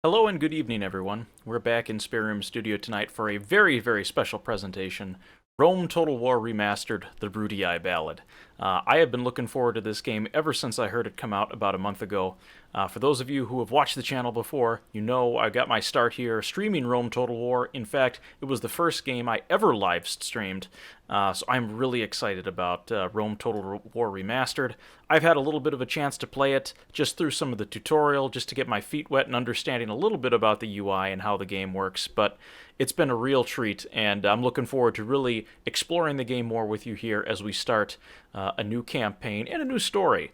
Hello and good evening, everyone. We're back in Spare Room Studio tonight for a very, very special presentation, Rome Total War Remastered, the Brutii Ballad. I have been looking forward to this game ever since I heard it come out about a month ago. For those of you who have watched the channel before, you know I got my start here streaming Rome Total War. In fact, it was the first game I ever live streamed, so I'm really excited about Rome Total War Remastered. I've had a little bit of a chance to play it just through some of the tutorial, just to get my feet wet and understanding a little bit about the UI and how the game works, but it's been a real treat, and I'm looking forward to really exploring the game more with you here as we start a new campaign and a new story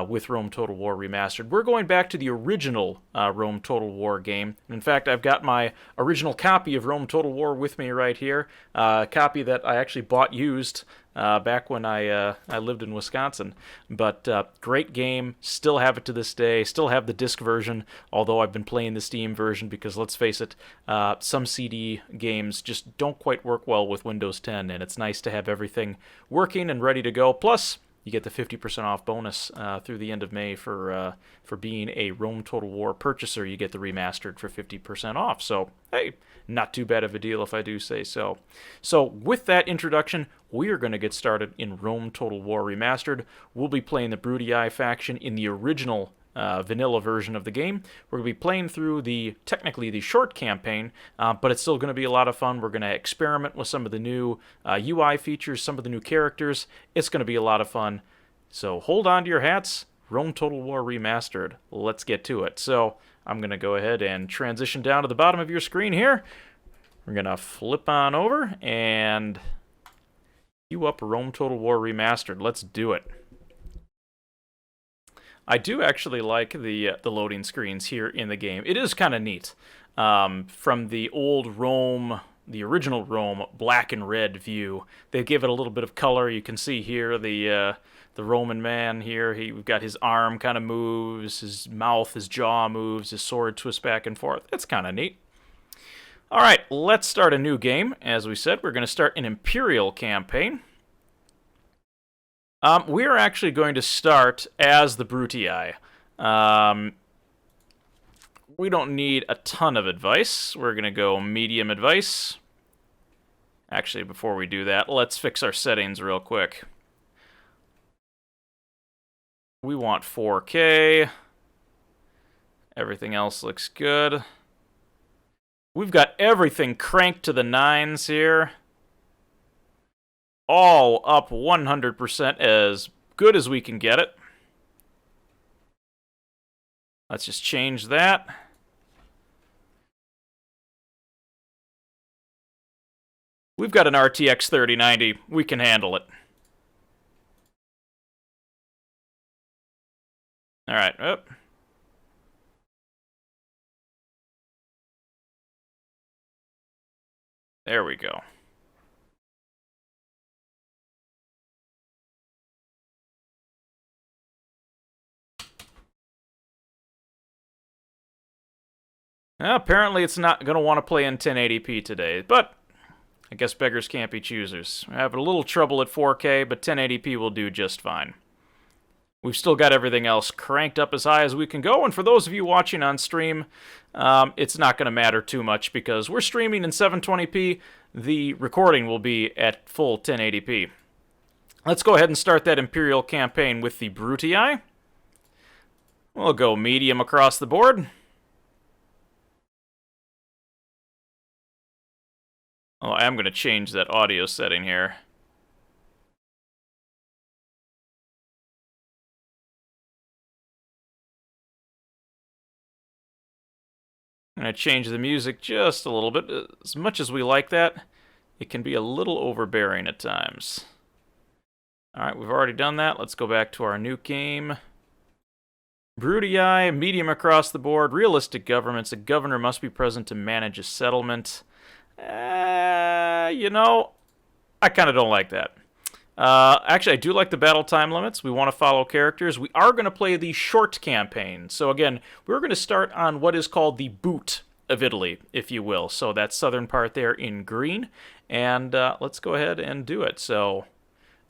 with Rome Total War Remastered. We're going back to the original Rome Total War game. In fact, I've got my original copy of Rome Total War with me right here, a copy that I actually bought used back when I lived in Wisconsin. But great game, still have it to this day, still have the disc version, although I've been playing the Steam version because, let's face it, some CD games just don't quite work well with Windows 10, and it's nice to have everything working and ready to go. Plus, you get the 50% off bonus through the end of May for being a Rome Total War purchaser. You get the remastered for 50% off. So, hey, not too bad of a deal if I do say so. So, with that introduction, we are going to get started in Rome Total War Remastered. We'll be playing the Brutii faction in the original vanilla version of the game. We're going to be playing through technically the short campaign, but it's still going to be a lot of fun. We're going to experiment with some of the new UI features, some of the new characters. It's going to be a lot of fun. So hold on to your hats. Rome Total War Remastered. Let's get to it. So I'm going to go ahead and transition down to the bottom of your screen here. We're going to flip on over and queue up Rome Total War Remastered. Let's do it. I do actually like the loading screens here in the game. It is kind of neat. From the old Rome, the original Rome black and red view, they give it a little bit of color. You can see here the Roman man here. We've got his arm kind of moves, his mouth, his jaw moves, his sword twists back and forth. It's kind of neat. All right, let's start a new game. As we said, we're going to start an Imperial campaign. We are actually going to start as the Brutii. We don't need a ton of advice. We're going to go medium advice. Actually, before we do that, let's fix our settings real quick. We want 4K. Everything else looks good. We've got everything cranked to the 9s here. All up 100%, as good as we can get it. Let's just change that. We've got an RTX 3090. We can handle it. All right. Oh. There we go. Apparently it's not going to want to play in 1080p today, but I guess beggars can't be choosers. We're having a little trouble at 4K, but 1080p will do just fine. We've still got everything else cranked up as high as we can go, and for those of you watching on stream, it's not going to matter too much because we're streaming in 720p. The recording will be at full 1080p. Let's go ahead and start that Imperial campaign with the Brutii. We'll go medium across the board. Oh, I am going to change that audio setting here. I'm going to change the music just a little bit. As much as we like that, it can be a little overbearing at times. Alright, we've already done that. Let's go back to our new game. Brutii, medium across the board. Realistic governments. A governor must be present to manage a settlement. You know, I kind of don't like that. Actually, I do like the battle time limits. We want to follow characters. We are going to play the short campaign. So again, we're going to start on what is called the boot of Italy, if you will. So that southern part there in green. And let's go ahead and do it. So,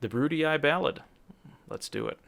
the Brutii Ballad. Let's do it.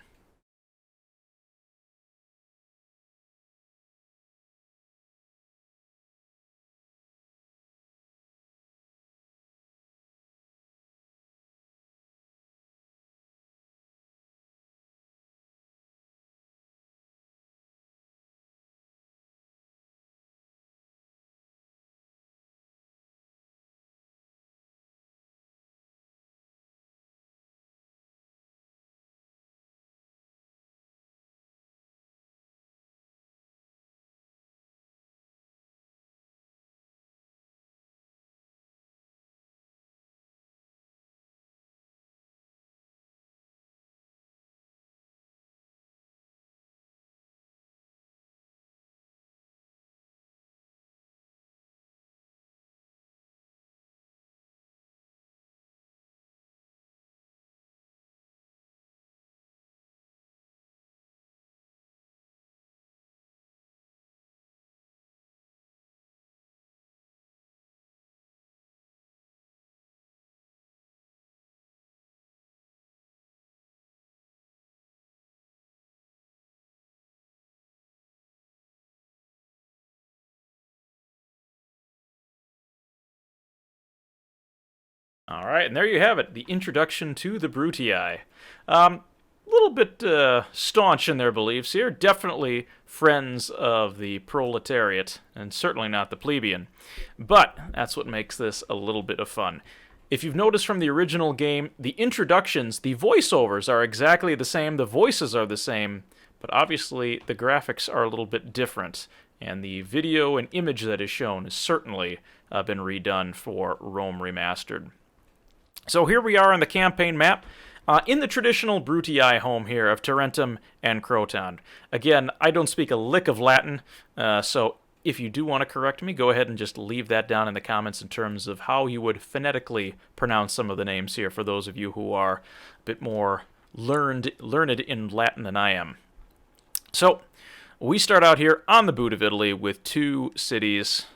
All right, and there you have it, the introduction to the Brutii. Little bit staunch in their beliefs here. Definitely friends of the proletariat, and certainly not the plebeian. But that's what makes this a little bit of fun. If you've noticed from the original game, the introductions, the voiceovers are exactly the same, the voices are the same, but obviously the graphics are a little bit different, and the video and image that is shown has certainly been redone for Rome Remastered. So here we are on the campaign map, in the traditional Brutii home here of Tarentum and Croton. Again, I don't speak a lick of Latin, so if you do want to correct me, go ahead and just leave that down in the comments in terms of how you would phonetically pronounce some of the names here for those of you who are a bit more learned in Latin than I am. So, we start out here on the boot of Italy with two cities.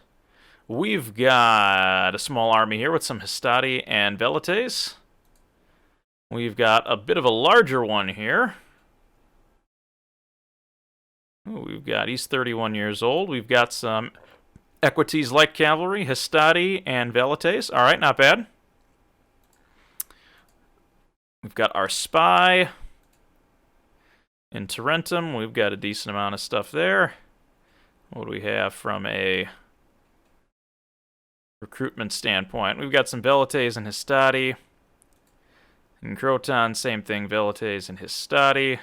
We've got a small army here with some hostati and velites. We've got a bit of a larger one here. Ooh, we've got, he's 31 years old. We've got some equites light cavalry, hostati and velites. All right, not bad. We've got our spy. In Tarentum, we've got a decent amount of stuff there. What do we have from a recruitment standpoint? We've got some velites and hostati. In Croton, same thing, velites and hostati.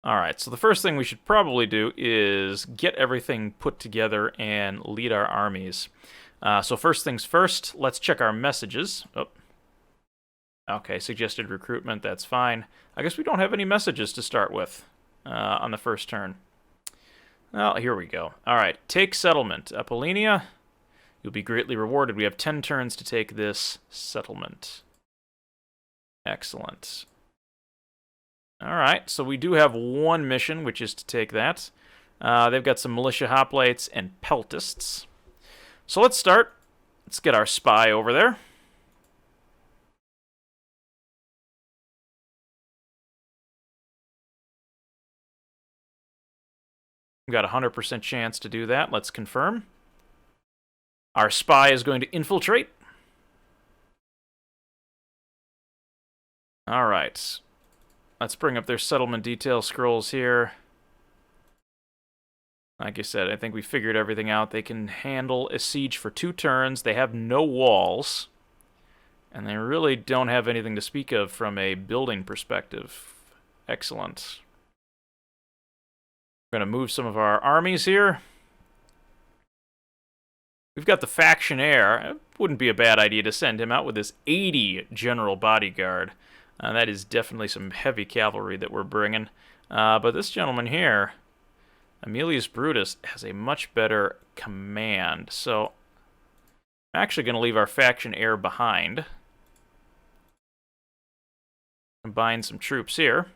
Alright, so the first thing we should probably do is get everything put together and lead our armies. So first things first, let's check our messages. Oh. Okay, suggested recruitment, that's fine. I guess we don't have any messages to start with on the first turn. Well, here we go. Alright, take settlement. Apollonia, you'll be greatly rewarded. We have 10 turns to take this settlement. Excellent. Alright, so we do have one mission, which is to take that. They've got some militia hoplites and peltists. So let's start. Let's get our spy over there. We've got a 100% chance to do that. Let's confirm. Our spy is going to infiltrate. Alright. Let's bring up their settlement detail scrolls here. Like I said, I think we figured everything out. They can handle a siege for 2 turns. They have no walls. And they really don't have anything to speak of from a building perspective. Excellent. We're going to move some of our armies here. We've got the factionaire. It wouldn't be a bad idea to send him out with this 80 general bodyguard. That is definitely some heavy cavalry that we're bringing. But this gentleman here, Aemilius Brutus, has a much better command. So I'm actually going to leave our factionaire behind. Combine some troops here.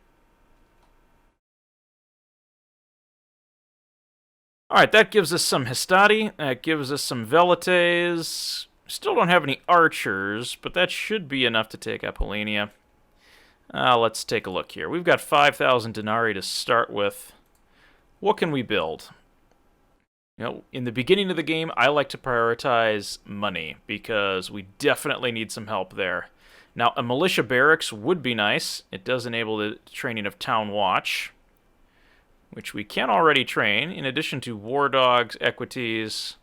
Alright, that gives us some hostati. That gives us some velites. Still don't have any archers, but that should be enough to take Apollonia. Let's take a look here. We've got 5,000 denarii to start with. What can we build? You know, in the beginning of the game, I like to prioritize money, because we definitely need some help there. Now, a militia barracks would be nice. It does enable the training of town watch, which we can already train, in addition to war dogs, equites.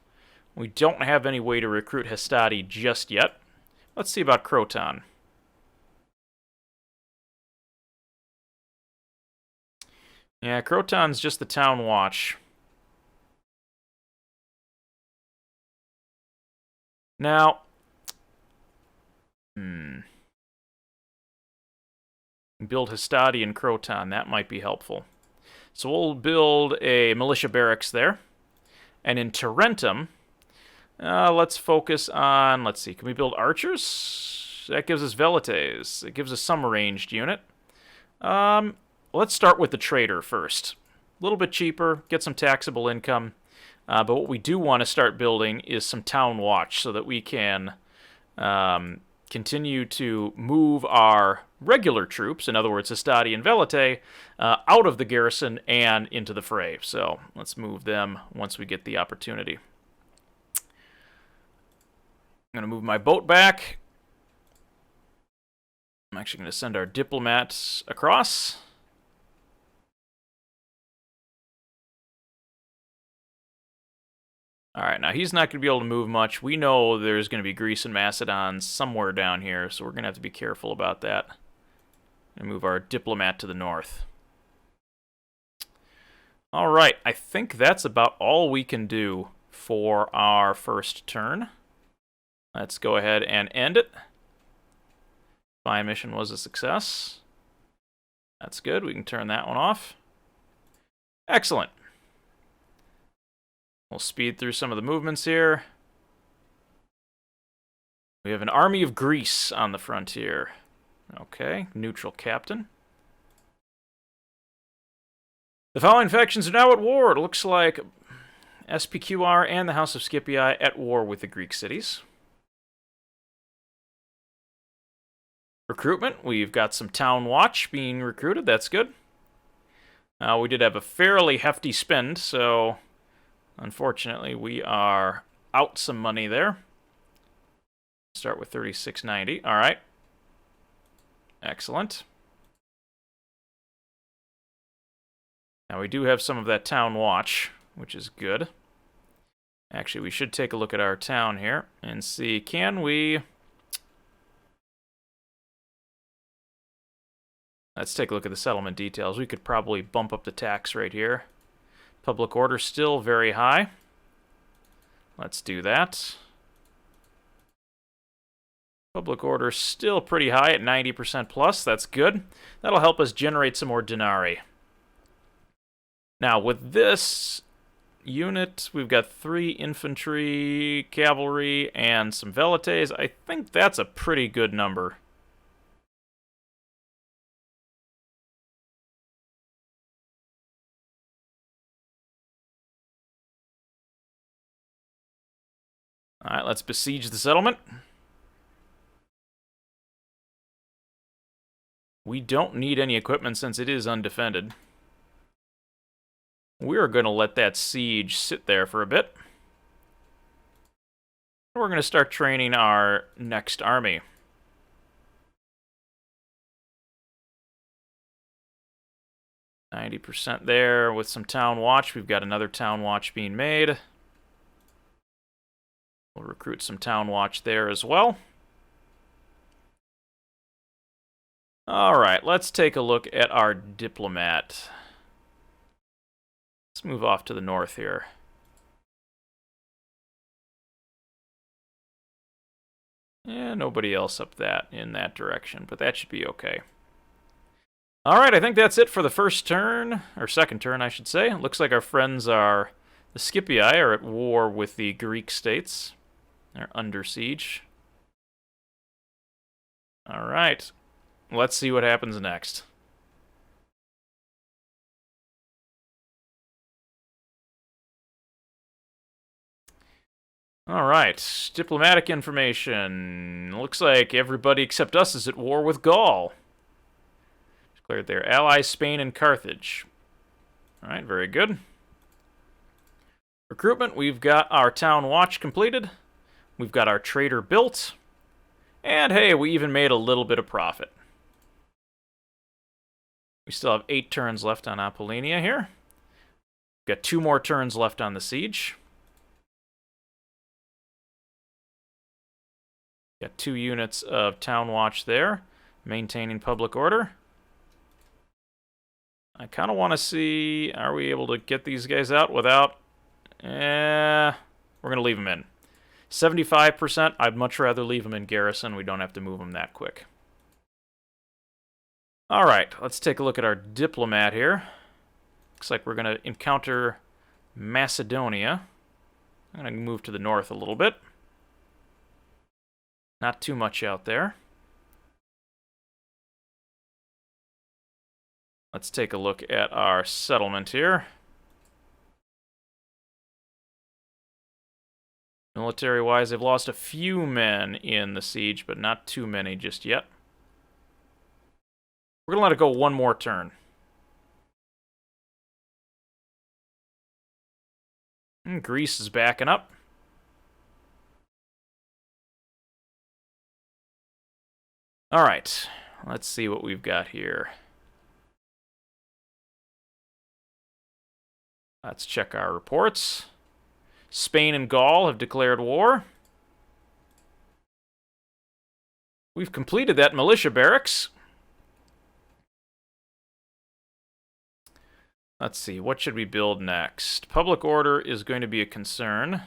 We don't have any way to recruit hostati just yet. Let's see about Croton. Yeah, Croton's just the town watch. Now, build hostati in Croton. That might be helpful. So we'll build a militia barracks there. And in Tarentum, let's focus on, let's see, can we build archers? That gives us velites. It gives us some ranged unit. Let's start with the trader first. A little bit cheaper, get some taxable income. But what we do want to start building is some town watch so that we can continue to move our regular troops, in other words, hostati and velite, out of the garrison and into the fray. So let's move them once we get the opportunity. I'm going to move my boat back. I'm actually going to send our diplomats across. Alright, now he's not going to be able to move much. We know there's going to be Greece and Macedon somewhere down here, so we're going to have to be careful about that. And move our diplomat to the north. Alright, I think that's about all we can do for our first turn. Let's go ahead and end it. Spy mission was a success. That's good. We can turn that one off. Excellent. We'll speed through some of the movements here. We have an army of Greece on the frontier. Okay, neutral captain. The following factions are now at war. It looks like SPQR and the House of Scipii at war with the Greek cities. Recruitment, we've got some town watch being recruited. That's good. We did have a fairly hefty spend, so unfortunately we are out some money there. Start with 3690. All right. Excellent. Now we do have some of that town watch, which is good. Actually, we should take a look at our town here and see, can we... Let's take a look at the settlement details. We could probably bump up the tax rate here. Public order still very high. Let's do that. Public order still pretty high at 90% plus. That's good. That'll help us generate some more denarii. Now, with this unit, we've got 3 infantry, cavalry, and some velites. I think that's a pretty good number. Alright, let's besiege the settlement. We don't need any equipment since it is undefended. We're going to let that siege sit there for a bit. We're going to start training our next army. %90 there with some town watch. We've got another town watch being made. We'll recruit some town watch there as well. Alright, let's take a look at our diplomat. Let's move off to the north here. Yeah, nobody else up in that direction, but that should be okay. Alright, I think that's it for the first turn, or second turn, I should say. It looks like our friends are, the Scipii are at war with the Greek states. They're under siege. Alright, let's see what happens next. Alright, diplomatic information. Looks like everybody except us is at war with Gaul. Declared their allies Spain and Carthage. Alright, very good. Recruitment, we've got our town watch completed. We've got our trader built. And hey, we even made a little bit of profit. We still have 8 turns left on Apollonia here. We've got 2 more turns left on the siege. Got 2 units of town watch there, maintaining public order. I kind of want to see, are we able to get these guys out without... we're going to leave them in. 75%, I'd much rather leave them in garrison. We don't have to move them that quick. Alright, let's take a look at our diplomat here. Looks like we're going to encounter Macedonia. I'm going to move to the north a little bit. Not too much out there. Let's take a look at our settlement here. Military-wise, they've lost a few men in the siege, but not too many just yet. We're going to let it go one more turn. Greece is backing up. All right, let's see what we've got here. Let's check our reports. Spain and Gaul have declared war. We've completed that militia barracks. Let's see, what should we build next? Public order is going to be a concern.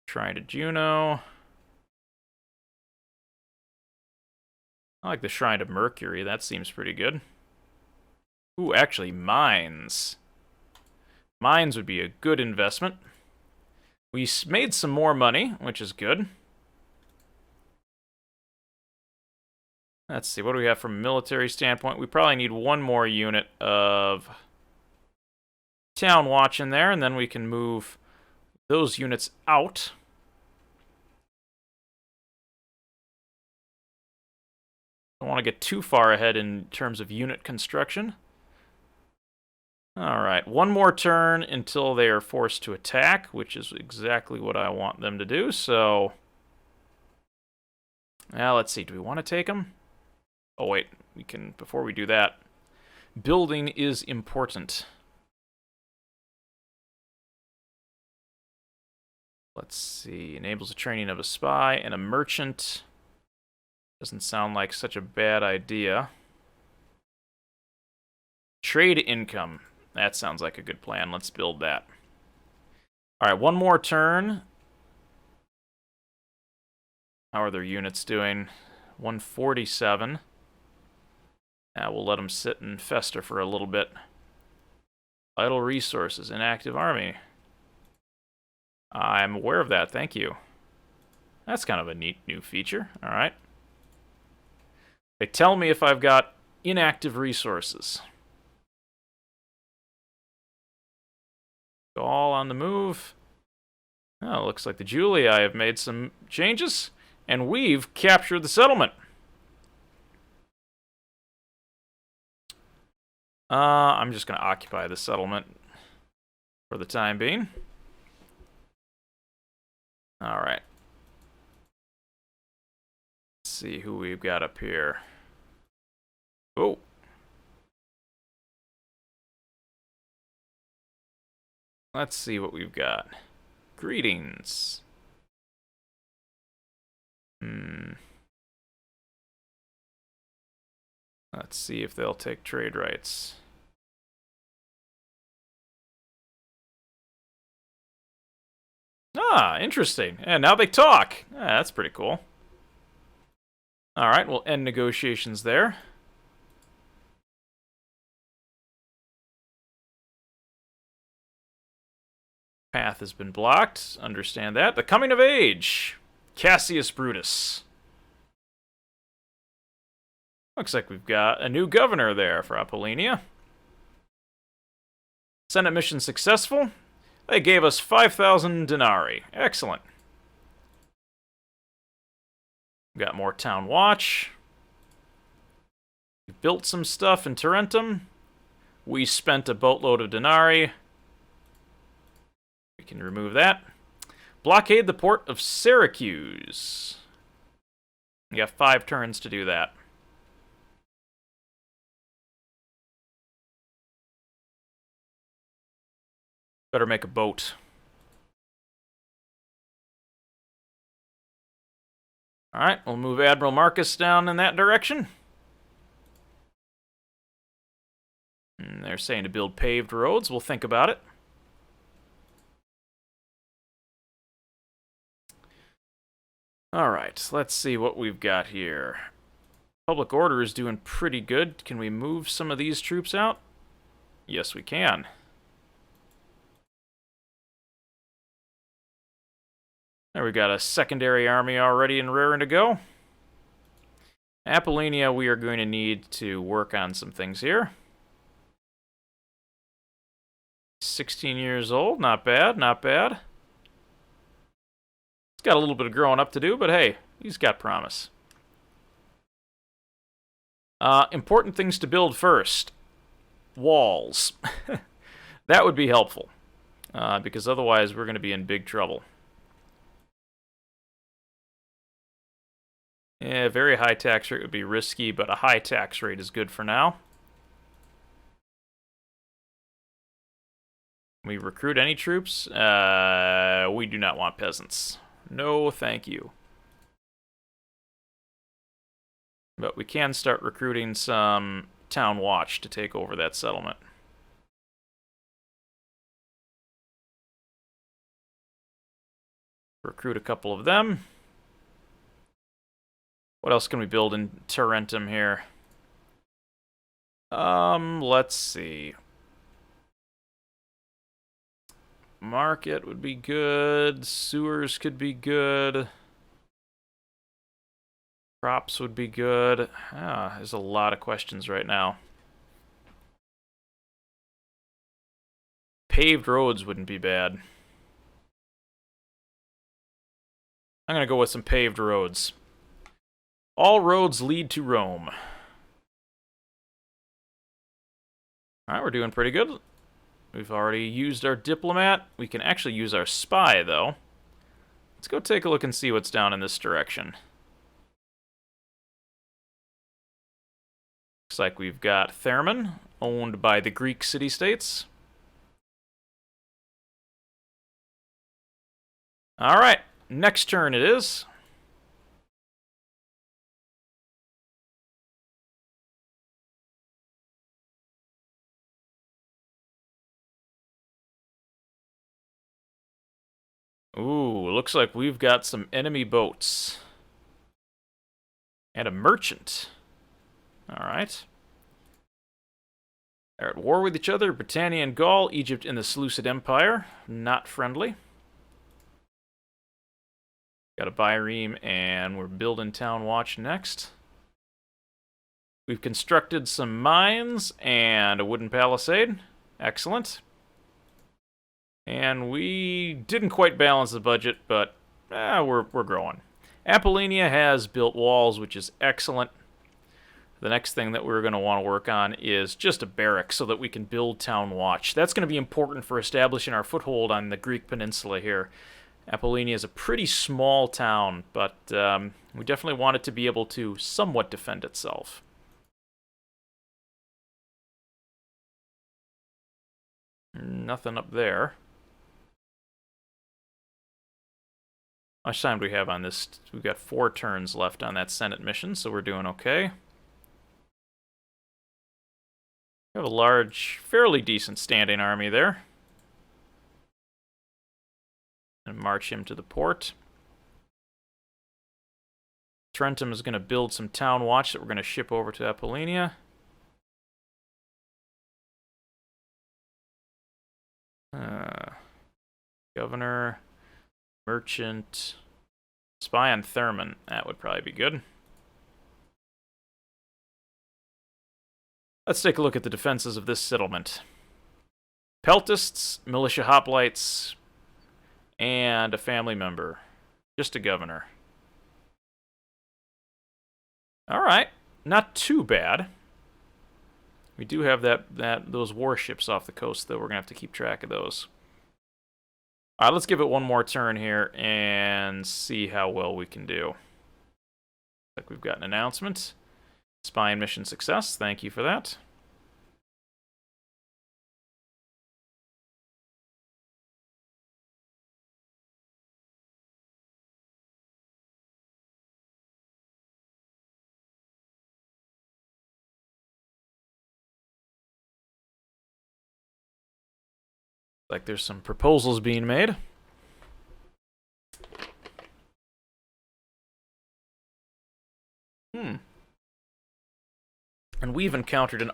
Shrine to Juno. I like the Shrine to Mercury, that seems pretty good. Ooh, actually, mines. Mines would be a good investment. We made some more money, which is good. Let's see, what do we have from a military standpoint? We probably need one more unit of Town Watch in there, and then we can move those units out. Don't want to get too far ahead in terms of unit construction. Alright, one more turn until they are forced to attack, which is exactly what I want them to do, so... Now, let's see, do we want to take them? Oh wait, we can, before we do that, building is important. Let's see, enables the training of a spy and a merchant. Doesn't sound like such a bad idea. Trade income. That sounds like a good plan. Let's build that. Alright, one more turn. How are their units doing? 147. Now we'll let them sit and fester for a little bit. Vital resources, inactive army. I'm aware of that, thank you. That's kind of a neat new feature, alright. They tell me if I've got inactive resources. All on the move. Oh, looks like the Julii have made some changes, and we've captured the settlement. I'm just going to occupy the settlement for the time being. Alright. Let's see who we've got up here. Oh. Let's see what we've got. Greetings. Let's see if they'll take trade rights. Ah, interesting. And now they talk. Ah, that's pretty cool. Alright, we'll end negotiations there. Path has been blocked. Understand that. The coming of age. Cassius Brutus. Looks like we've got a new governor there for Apollonia. Senate mission successful. They gave us 5,000 denarii. Excellent. We've got more town watch. We built some stuff in Tarentum. We spent a boatload of denarii. We can remove that. Blockade the port of Syracuse. We got 5 turns to do that. Better make a boat. Alright, we'll move Admiral Marcus down in that direction. And they're saying to build paved roads. We'll think about it. Alright, let's see what we've got here. Public order is doing pretty good. Can we move some of these troops out? Yes, we can. There we got a secondary army already and raring to go. Apollonia, we are going to need to work on some things here. 16 years old, not bad, not bad. He's got a little bit of growing up to do, but hey, he's got promise. Important things to build first. Walls. That would be helpful, because otherwise we're going to be in big trouble. Yeah, very high tax rate would be risky, but a high tax rate is good for now. Can we recruit any troops? We do not want peasants. No, thank you. But we can start recruiting some town watch to take over that settlement. Recruit a couple of them. What else can we build in Tarentum here? Let's see. Market would be good. Sewers could be good. Crops would be good. There's a lot of questions right now. Paved roads wouldn't be bad. I'm gonna go with some paved roads. All roads lead to Rome. Alright, we're doing pretty good. We've already used our diplomat. We can actually use our spy, though. Let's go take a look and see what's down in this direction. Looks like we've got Thermon, owned by the Greek city-states. Alright, next turn it is. Ooh, looks like we've got some enemy boats. And a merchant. Alright. They're at war with each other. Britannia and Gaul, Egypt and the Seleucid Empire. Not friendly. Got a Byreme, and we're building Town Watch next. We've constructed some mines and a wooden palisade. Excellent. And we didn't quite balance the budget, but we're growing. Apollonia has built walls, which is excellent. The next thing that we're going to want to work on is just a barrack so that we can build Town Watch. That's going to be important for establishing our foothold on the Greek Peninsula here. Apollonia is a pretty small town, but we definitely want it to be able to somewhat defend itself. Nothing up there. How much time do we have on this? We've got 4 turns left on that Senate mission, so we're doing okay. We have a large, fairly decent standing army there. And march him to the port. Tarentum is going to build some town watch that we're going to ship over to Apollonia. Governor, merchant, spy on Thermon. That would probably be good. Let's take a look at the defenses of this settlement. Peltists, militia hoplites, and a family member. Just a governor. Alright, not too bad. We do have those warships off the coast, though. We're going to have to keep track of those. Alright, let's give it one more turn here and see how well we can do. Looks like we've got an announcement. Spying mission success. Thank you for that. Like there's some proposals being made. And we've encountered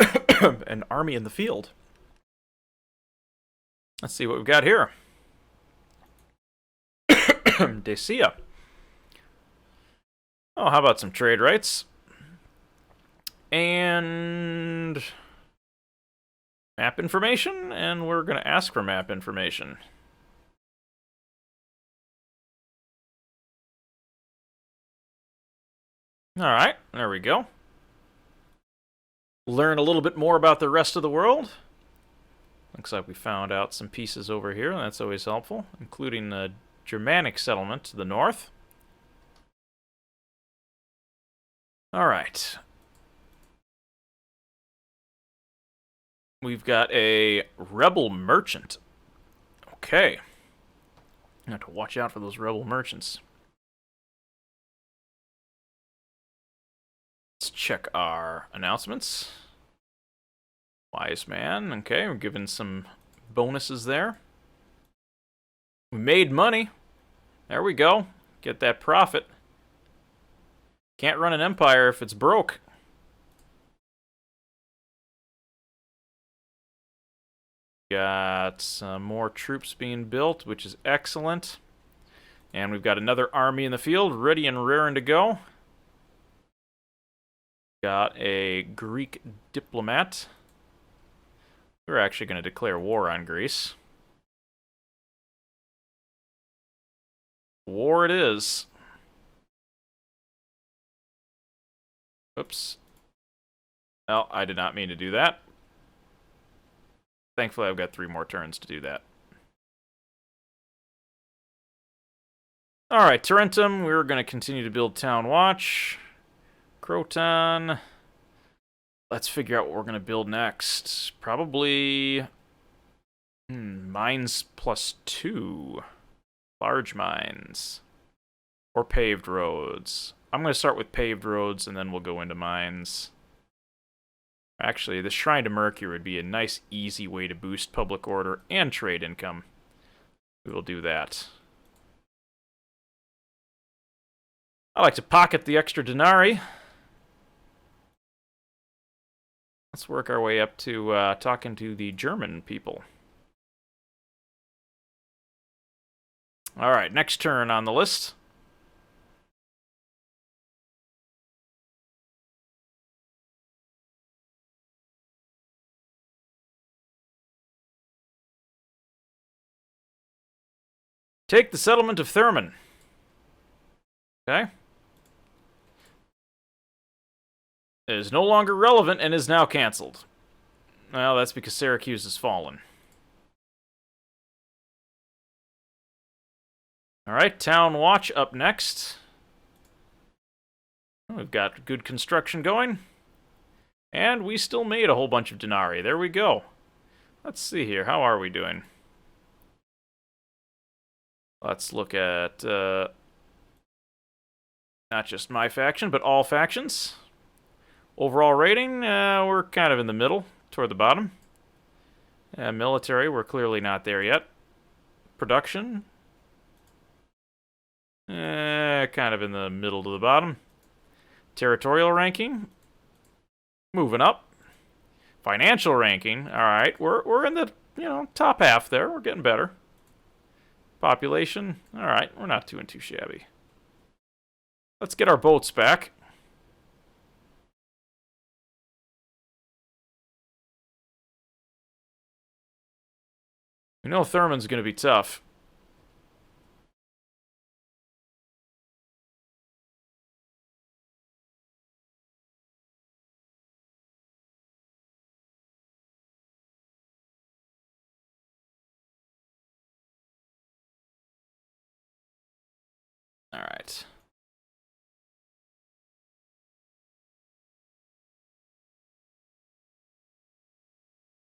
an army in the field. Let's see what we've got here. Dacia. Oh, how about some trade rights? And map information, and we're going to ask for map information. Alright, there we go. Learn a little bit more about the rest of the world. Looks like we found out some pieces over here, and that's always helpful, including the Germanic settlement to the north. All right. We've got a rebel merchant. Okay. I have to watch out for those rebel merchants. Let's check our announcements. Wise man. Okay, we're given some bonuses there. We made money. There we go. Get that profit. Can't run an empire if it's broke. Got some more troops being built, which is excellent. And we've got another army in the field, ready and raring to go. Got a Greek diplomat. We're actually going to declare war on Greece. War it is. Oops. Well, I did not mean to do that. Thankfully, I've got 3 more turns to do that. Alright, Tarentum, we're going to continue to build Town Watch. Croton. Let's figure out what we're going to build next. Probably... mines +2. Large mines. Or paved roads. I'm going to start with paved roads, and then we'll go into mines. Actually, the Shrine to Mercury would be a nice, easy way to boost public order and trade income. We will do that. I like to pocket the extra denarii. Let's work our way up to talking to the German people. Alright, next turn on the list. Take the settlement of Thurman. Okay. It is no longer relevant and is now cancelled. Well, that's because Syracuse has fallen. Alright, Town Watch up next. We've got good construction going. And we still made a whole bunch of denarii. There we go. Let's see here. How are we doing? Let's look at not just my faction, but all factions. Overall rating, we're kind of in the middle, toward the bottom. Military, we're clearly not there yet. Production, kind of in the middle to the bottom. Territorial ranking, moving up. Financial ranking, all right, we're in the top half there. We're getting better. Population, all right, we're not doing too shabby. Let's get our boats back. We know Thurman's going to be tough. All right.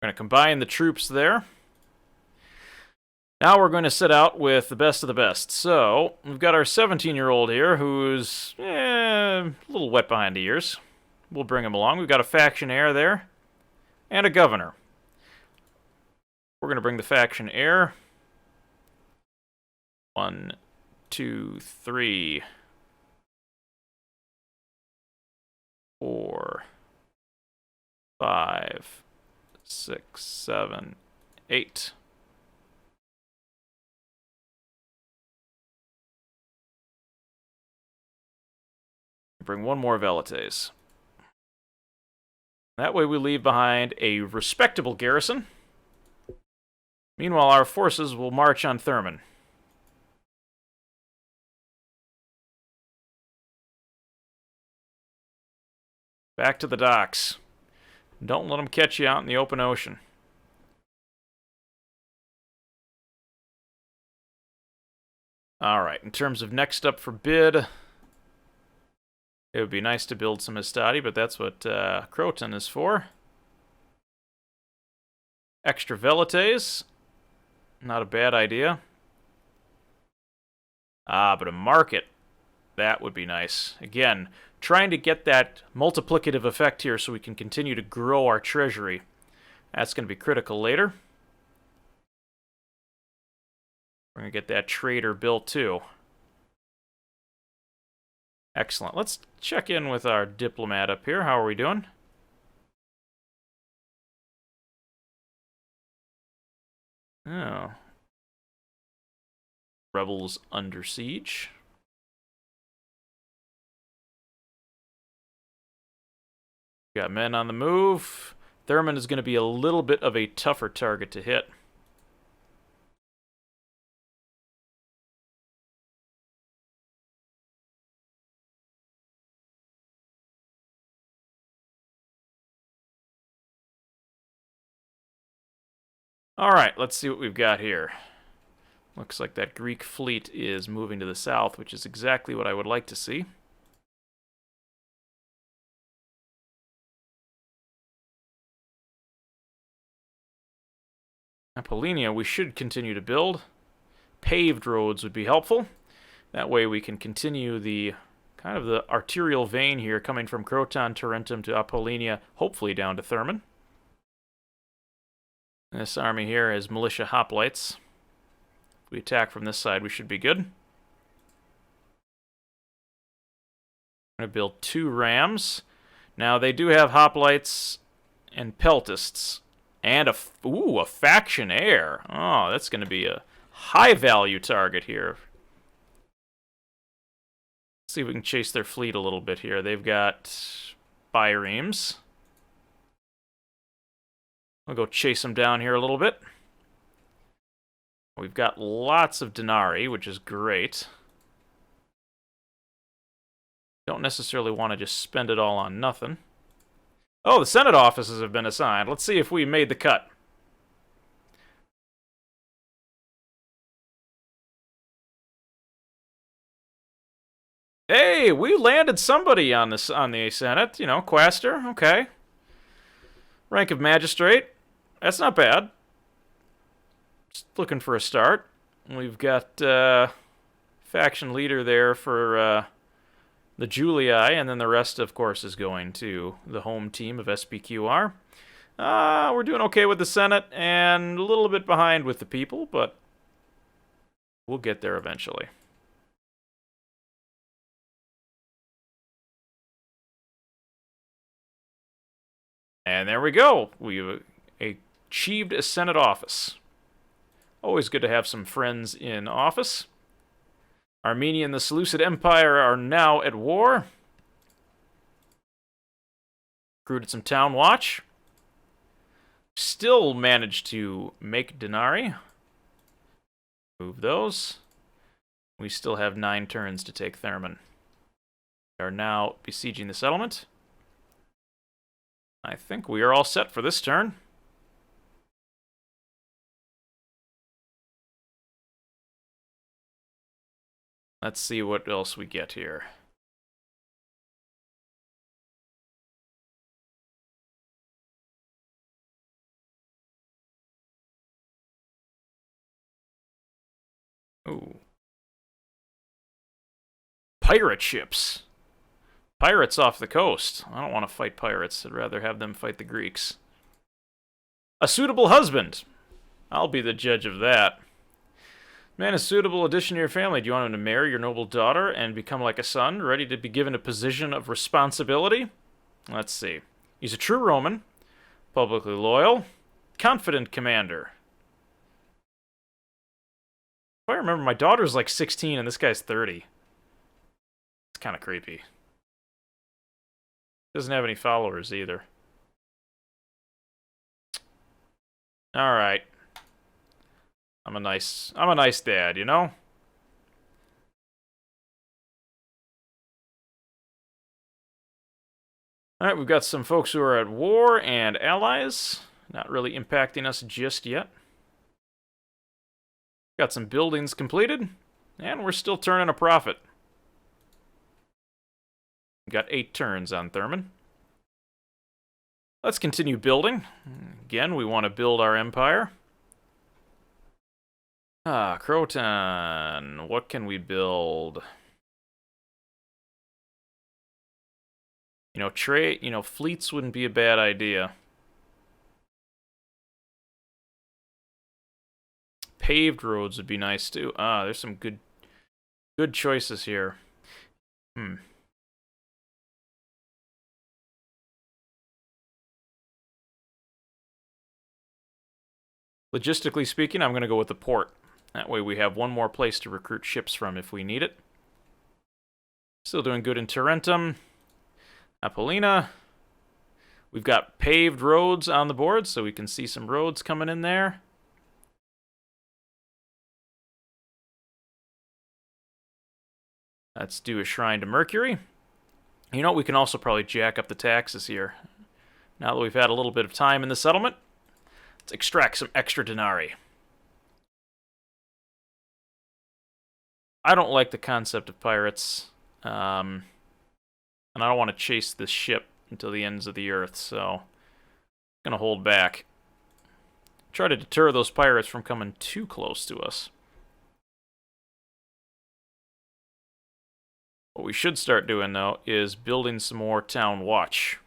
We're going to combine the troops there. Now we're going to set out with the best of the best. So, we've got our 17-year-old here who's a little wet behind the ears. We'll bring him along. We've got a faction heir there and a governor. We're going to bring the faction heir. 1, 2, 3, 4, 5, 6, 7, 8. Bring one more Velites. That way we leave behind a respectable garrison. Meanwhile, our forces will march on Thurman. Back to the docks. Don't let them catch you out in the open ocean. Alright, in terms of next up for bid, It would be nice to build some hostility, but that's what Croton is for. Extra velites. Not a bad idea. But a market. That would be nice. Again, trying to get that multiplicative effect here so we can continue to grow our treasury. That's going to be critical later. We're going to get that trader built too. Excellent. Let's check in with our diplomat up here. How are we doing? Oh. Rebels under siege. Got men on the move. Thurman is going to be a little bit of a tougher target to hit. Alright, let's see what we've got here. Looks like that Greek fleet is moving to the south, which is exactly what I would like to see. Apollonia, we should continue to build. Paved roads would be helpful. That way we can continue the kind of the arterial vein here coming from Croton, Tarentum to Apollonia, hopefully down to Thurman. This army here has militia hoplites. If we attack from this side, we should be good. I'm going to build 2 rams. Now, they do have hoplites and peltists. And a factionaire. Oh, that's going to be a high-value target here. Let's see if we can chase their fleet a little bit here. They've got biremes. We'll go chase them down here a little bit. We've got lots of denarii, which is great. Don't necessarily want to just spend it all on nothing. Oh, the Senate offices have been assigned. Let's see if we made the cut. Hey, we landed somebody on the Senate. You know, Quaestor. Okay. Rank of magistrate. That's not bad. Just looking for a start. We've got faction leader there for the Julii, and then the rest, of course, is going to the home team of SPQR. We're doing okay with the Senate, and a little bit behind with the people, but we'll get there eventually. And there we go. We've achieved a Senate office. Always good to have some friends in office. Armenia and the Seleucid Empire are now at war. Recruited some town watch. Still managed to make denarii. Move those. We still have 9 turns to take Thurman. We are now besieging the settlement. I think we are all set for this turn. Let's see what else we get here. Ooh. Pirate ships. Pirates off the coast. I don't want to fight pirates. I'd rather have them fight the Greeks. A suitable husband. I'll be the judge of that. Man, a suitable addition to your family. Do you want him to marry your noble daughter and become like a son, ready to be given a position of responsibility? Let's see. He's a true Roman, publicly loyal, confident commander. If I remember, my daughter's like 16 and this guy's 30. It's kind of creepy. Doesn't have any followers either. All right. I'm a nice dad, you know? All right, we've got some folks who are at war and allies. Not really impacting us just yet. Got some buildings completed, and we're still turning a profit. We've got 8 turns on Thurman. Let's continue building. Again, we want to build our empire. Croton. What can we build? Fleets wouldn't be a bad idea. Paved roads would be nice too. There's some good choices here. Logistically speaking, I'm going to go with the port. That way we have one more place to recruit ships from if we need it. Still doing good in Tarentum. Apollina. We've got paved roads on the board, so we can see some roads coming in there. Let's do a shrine to Mercury. You know, we can also probably jack up the taxes here. Now that we've had a little bit of time in the settlement, let's extract some extra denarii. I don't like the concept of pirates. And I don't want to chase this ship until the ends of the earth, so I'm going to hold back. Try to deter those pirates from coming too close to us. What we should start doing, though, is building some more town watch.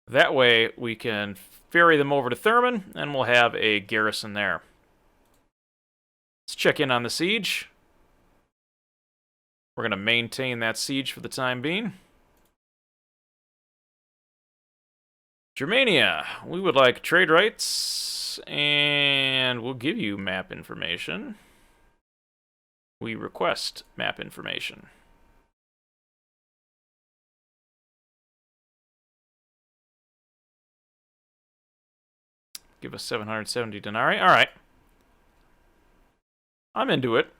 That way, we can ferry them over to Thurman, and we'll have a garrison there. Let's check in on the siege. We're going to maintain that siege for the time being. Germania, we would like trade rights, and we'll give you map information. We request map information. Give us 770 denarii. All right. I'm into it.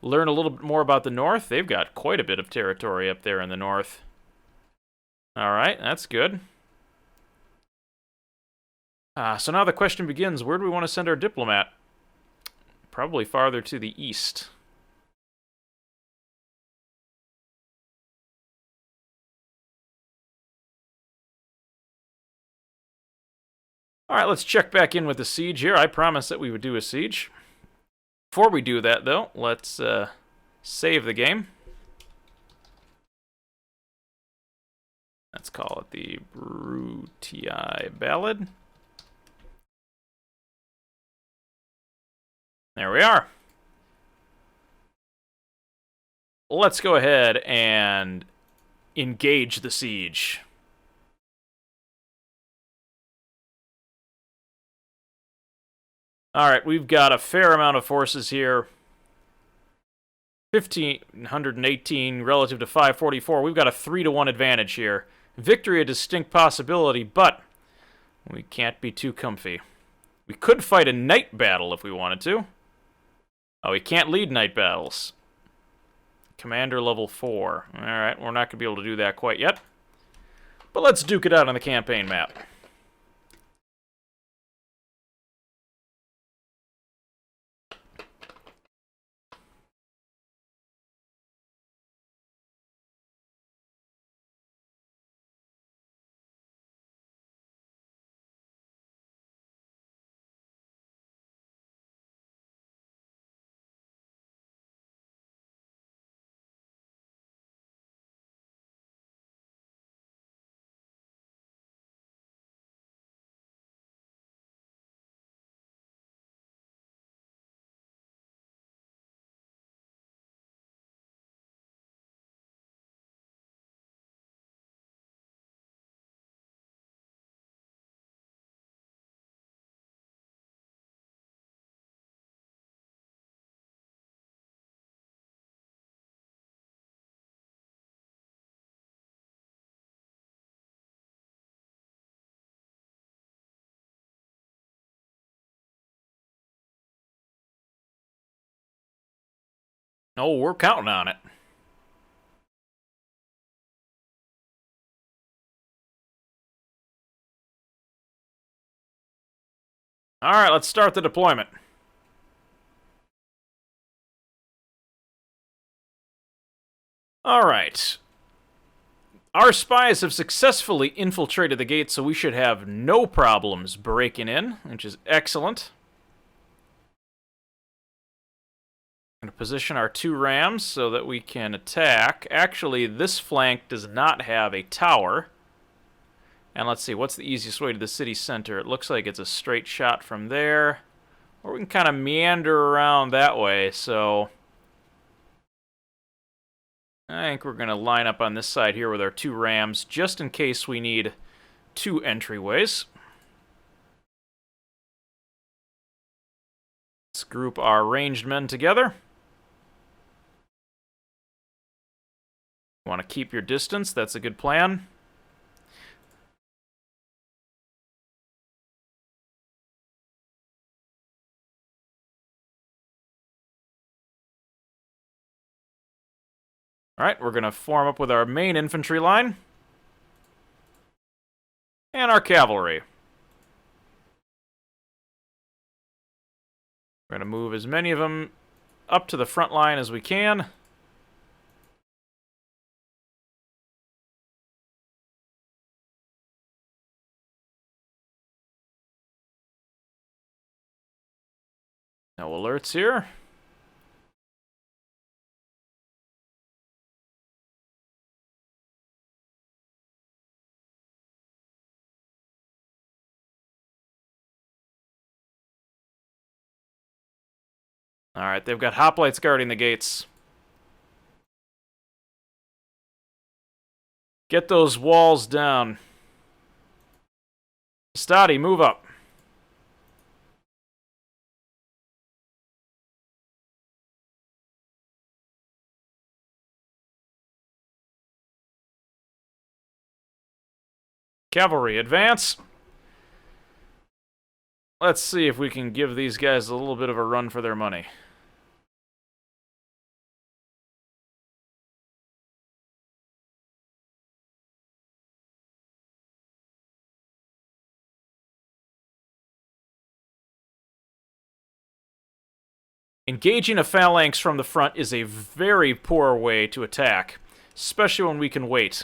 Learn a little bit more about the north. They've got quite a bit of territory up there in the north. All right, that's good. So now the question begins, where do we want to send our diplomat? Probably farther to the east. All right, let's check back in with the siege here. I promised that we would do a siege. Before we do that, though, let's save the game. Let's call it the Brutii Ballad. There we are. Let's go ahead and engage the siege. Alright, we've got a fair amount of forces here. 1,518 relative to 544. We've got a 3-to-1 advantage here. Victory a distinct possibility, but we can't be too comfy. We could fight a night battle if we wanted to. Oh, we can't lead night battles. Commander level 4. Alright, we're not going to be able to do that quite yet. But let's duke it out on the campaign map. Oh, we're counting on it. Alright, let's start the deployment. Alright. Our spies have successfully infiltrated the gate, so we should have no problems breaking in, which is excellent. We're going to position our 2 rams so that we can attack. Actually, this flank does not have a tower. And let's see, what's the easiest way to the city center? It looks like it's a straight shot from there. Or we can kind of meander around that way, so I think we're going to line up on this side here with our 2 rams, just in case we need 2 entryways. Let's group our ranged men together. You want to keep your distance, that's a good plan. Alright, we're going to form up with our main infantry line. And our cavalry. We're going to move as many of them up to the front line as we can. No alerts here. Alright, they've got hoplites guarding the gates. Get those walls down. Stadi, move up. Cavalry, advance. Let's see if we can give these guys a little bit of a run for their money. Engaging a phalanx from the front is a very poor way to attack, especially when we can wait.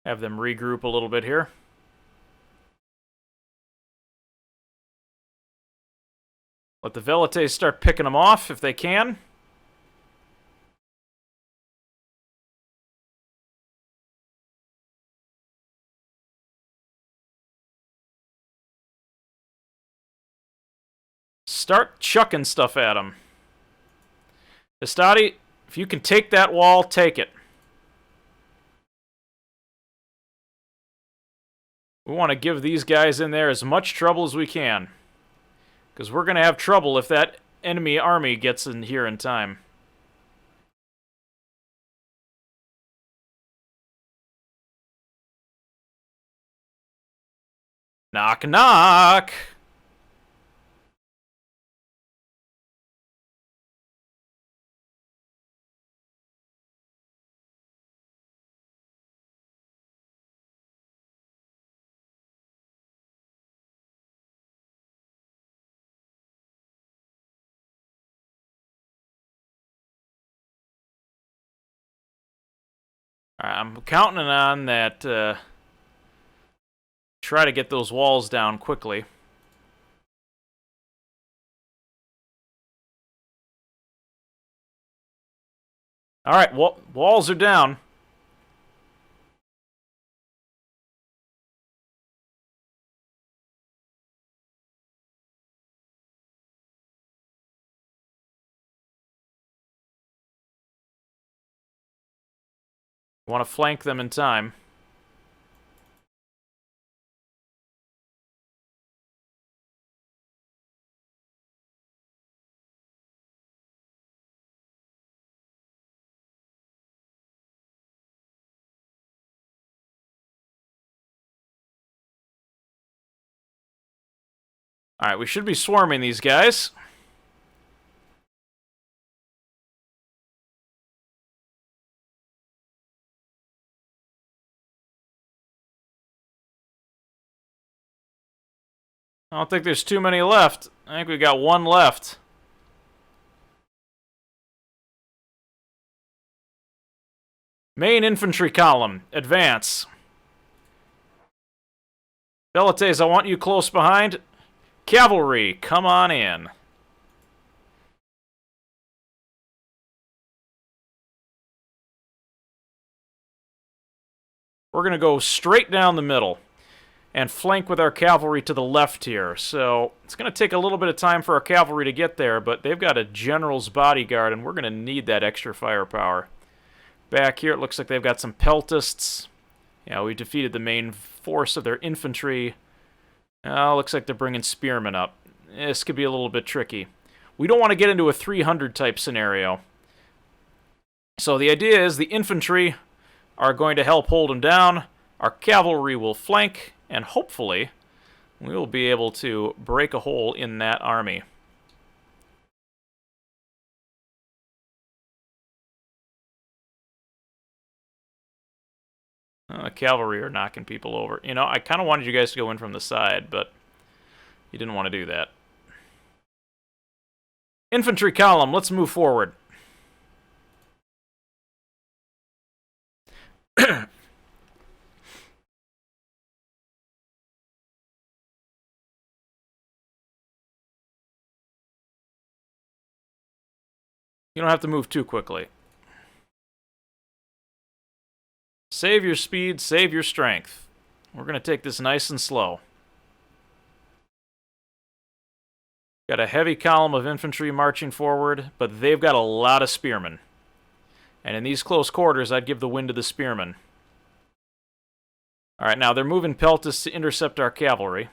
Have them regroup a little bit here. Let the Velites start picking them off if they can. Start chucking stuff at them. Estadi, if you can take that wall, take it. We want to give these guys in there as much trouble as we can. Because we're going to have trouble if that enemy army gets in here in time. Knock, knock! I'm counting on that, try to get those walls down quickly. Alright, walls are down. Want to flank them in time. Alright, we should be swarming these guys. I don't think there's too many left. I think we got one left. Main infantry column, advance. Velites, I want you close behind. Cavalry, come on in. We're going to go straight down the middle and flank with our cavalry to the left here. So it's going to take a little bit of time for our cavalry to get there, but they've got a general's bodyguard, and we're going to need that extra firepower. Back here, it looks like they've got some peltists. Yeah, we defeated the main force of their infantry. Looks like they're bringing spearmen up. This could be a little bit tricky. We don't want to get into a 300 type scenario. So the idea is the infantry are going to help hold them down. Our cavalry will flank, and hopefully we will be able to break a hole in that army. Cavalry are knocking people over. You know, I kind of wanted you guys to go in from the side, but you didn't want to do that. Infantry column, let's move forward. You don't have to move too quickly. Save your speed, save your strength. We're going to take this nice and slow. Got a heavy column of infantry marching forward, but they've got a lot of spearmen. And in these close quarters, I'd give the win to the spearmen. Alright, now they're moving peltists to intercept our cavalry.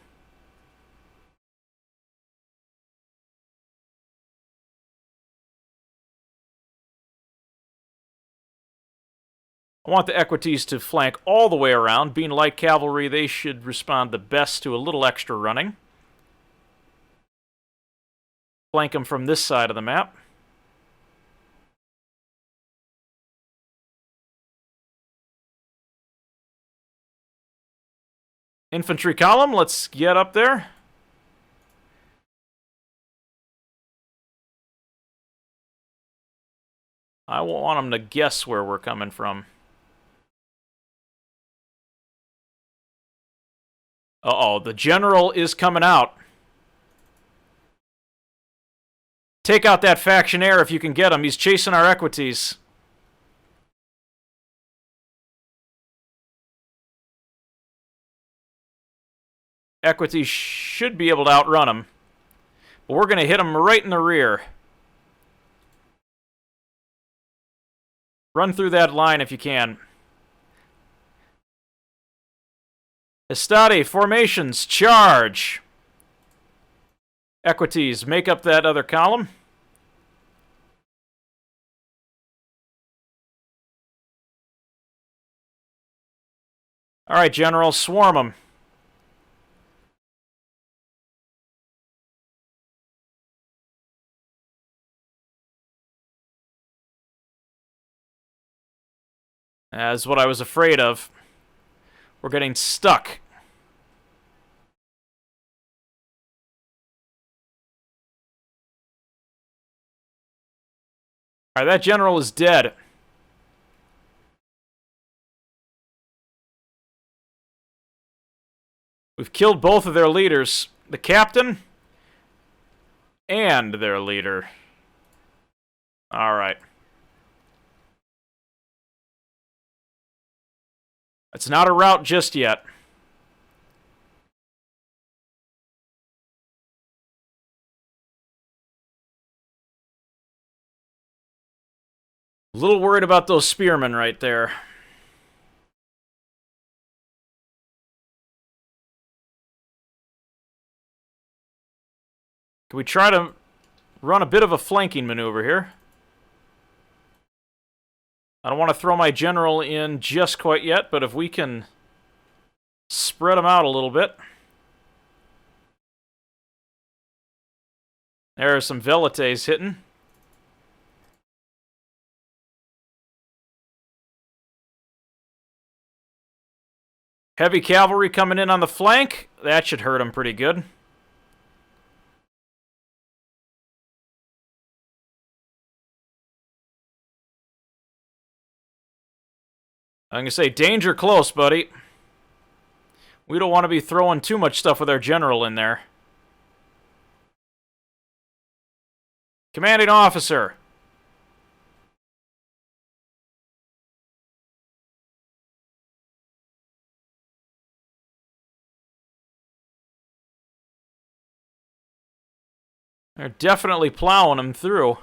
I want the equities to flank all the way around. Being light cavalry, they should respond the best to a little extra running. Flank them from this side of the map. Infantry column, let's get up there. I won't want them to guess where we're coming from. Uh-oh, the general is coming out. Take out that factionaire if you can get him. He's chasing our equities. Equities should be able to outrun him. But we're going to hit him right in the rear. Run through that line if you can. Estade, formations, charge! Equities, make up that other column. Alright, General, swarm them. That's what I was afraid of. We're getting stuck. Alright, that general is dead. We've killed both of their leaders. The captain and their leader. Alright. It's not a rout just yet. A little worried about those spearmen right there. Can we try to run a bit of a flanking maneuver here? I don't want to throw my general in just quite yet, but if we can spread them out a little bit. There are some velites hitting. Heavy cavalry coming in on the flank. That should hurt them pretty good. I'm gonna say danger close, buddy. We don't want to be throwing too much stuff with our general in there. Commanding officer. They're definitely plowing them through.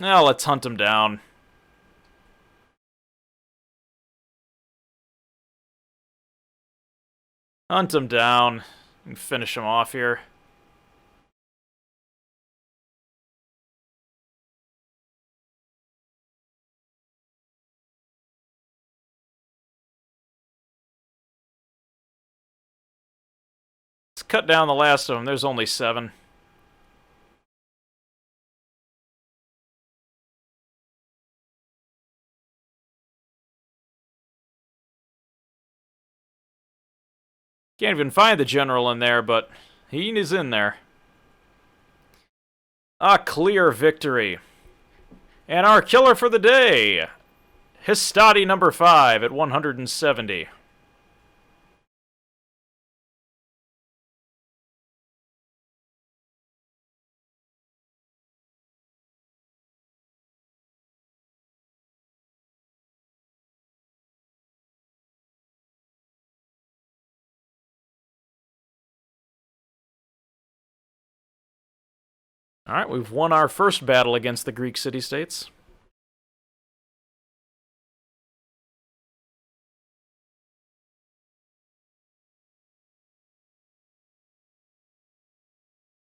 Now let's hunt them down. Hunt them down and finish them off here. Let's cut down the last of them. There's only 7. Can't even find the general in there, but he is in there. A clear victory. And our killer for the day, hostility number 5 at 170. Alright, we've won our first battle against the Greek city-states.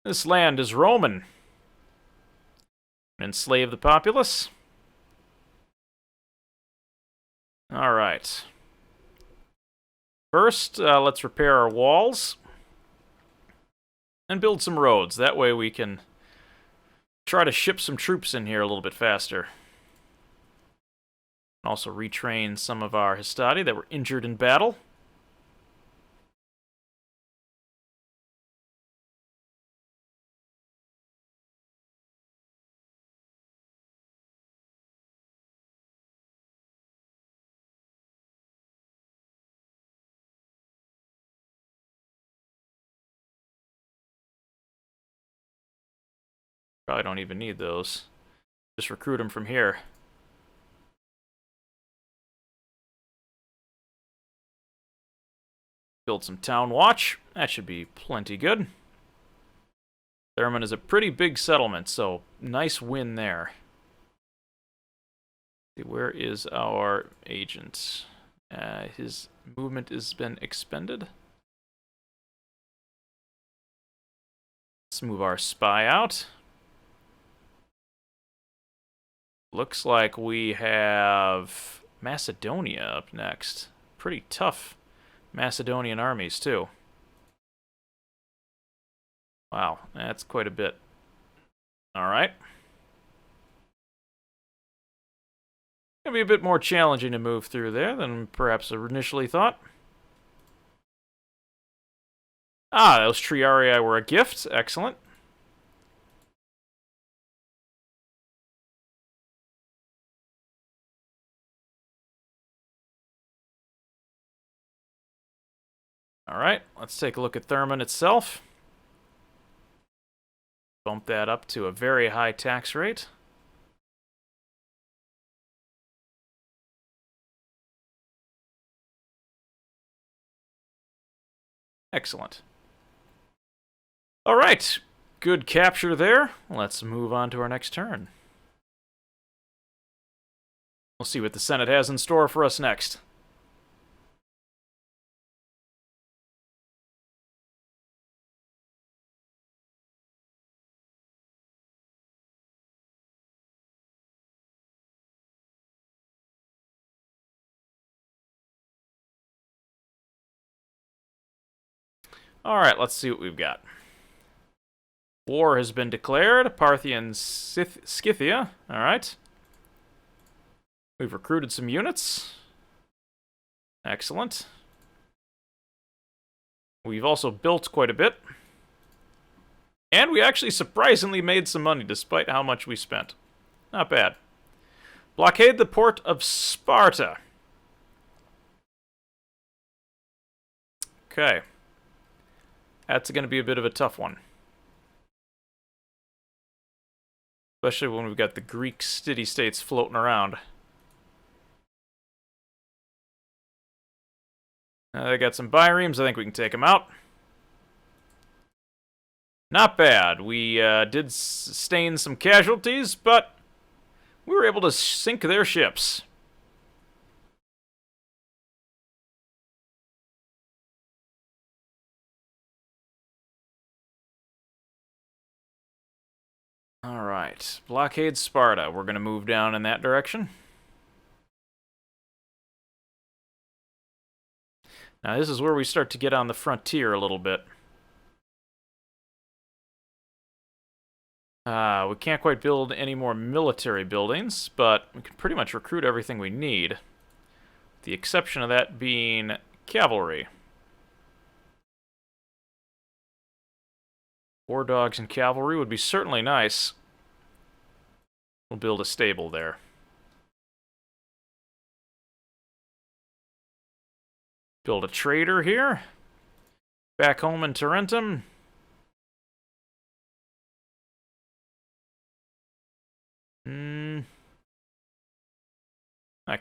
This land is Roman. Enslave the populace. Alright. First, let's repair our walls. And build some roads. That way we can try to ship some troops in here a little bit faster. Also retrain some of our hostility that were injured in battle. Probably don't even need those. Just recruit them from here. Build some town watch. That should be plenty good. Thurman is a pretty big settlement, so nice win there. Where is our agent? His movement has been expended. Let's move our spy out. Looks like we have Macedonia up next. Pretty tough Macedonian armies, too. Wow, that's quite a bit. Alright. Gonna be a bit more challenging to move through there than perhaps initially thought. Ah, those triarii were a gift. Excellent. Alright, let's take a look at Thurman itself. Bump that up to a very high tax rate. Excellent. Alright, good capture there. Let's move on to our next turn. We'll see what the Senate has in store for us next. Alright, let's see what we've got. War has been declared. Parthian Scythia. Alright. We've recruited some units. Excellent. We've also built quite a bit. And we actually surprisingly made some money despite how much we spent. Not bad. Blockade the port of Sparta. Okay. That's going to be a bit of a tough one. Especially when we've got the Greek city-states floating around. They got some biremes. I think we can take them out. Not bad. We did sustain some casualties, but we were able to sink their ships. Alright, blockade Sparta. We're going to move down in that direction. Now this is where we start to get on the frontier a little bit. We can't quite build any more military buildings, but we can pretty much recruit everything we need. The exception of that being cavalry. War dogs and cavalry would be certainly nice. We'll build a stable there. Build a trader here. Back home in Tarentum.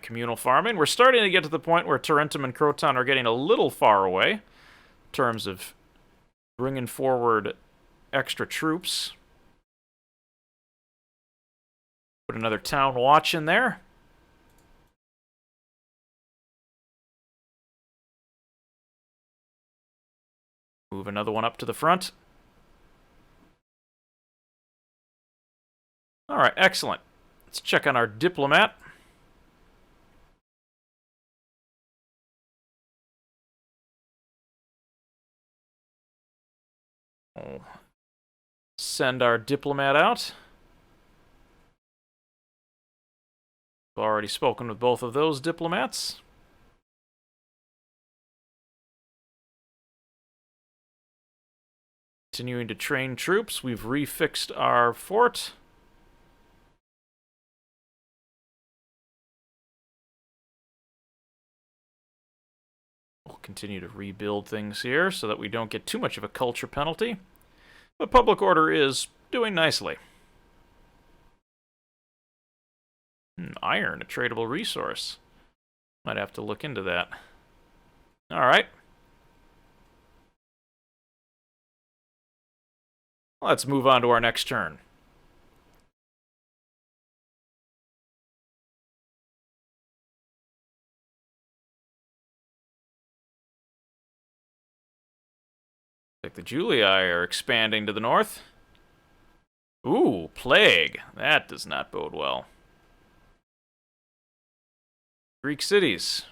Communal farming. We're starting to get to the point where Tarentum and Croton are getting a little far away in terms of bringing forward extra troops. Put another town watch in there. Move another one up to the front. Alright, excellent. Let's check on our diplomat. Send our diplomat out. I've already spoken with both of those diplomats. Continuing to train troops. We've refixed our fort. We'll continue to rebuild things here so that we don't get too much of a culture penalty. But public order is doing nicely. Iron, a tradable resource. Might have to look into that. Alright. Let's move on to our next turn. Like the Julii are expanding to the north. Ooh, plague. That does not bode well. Greek cities.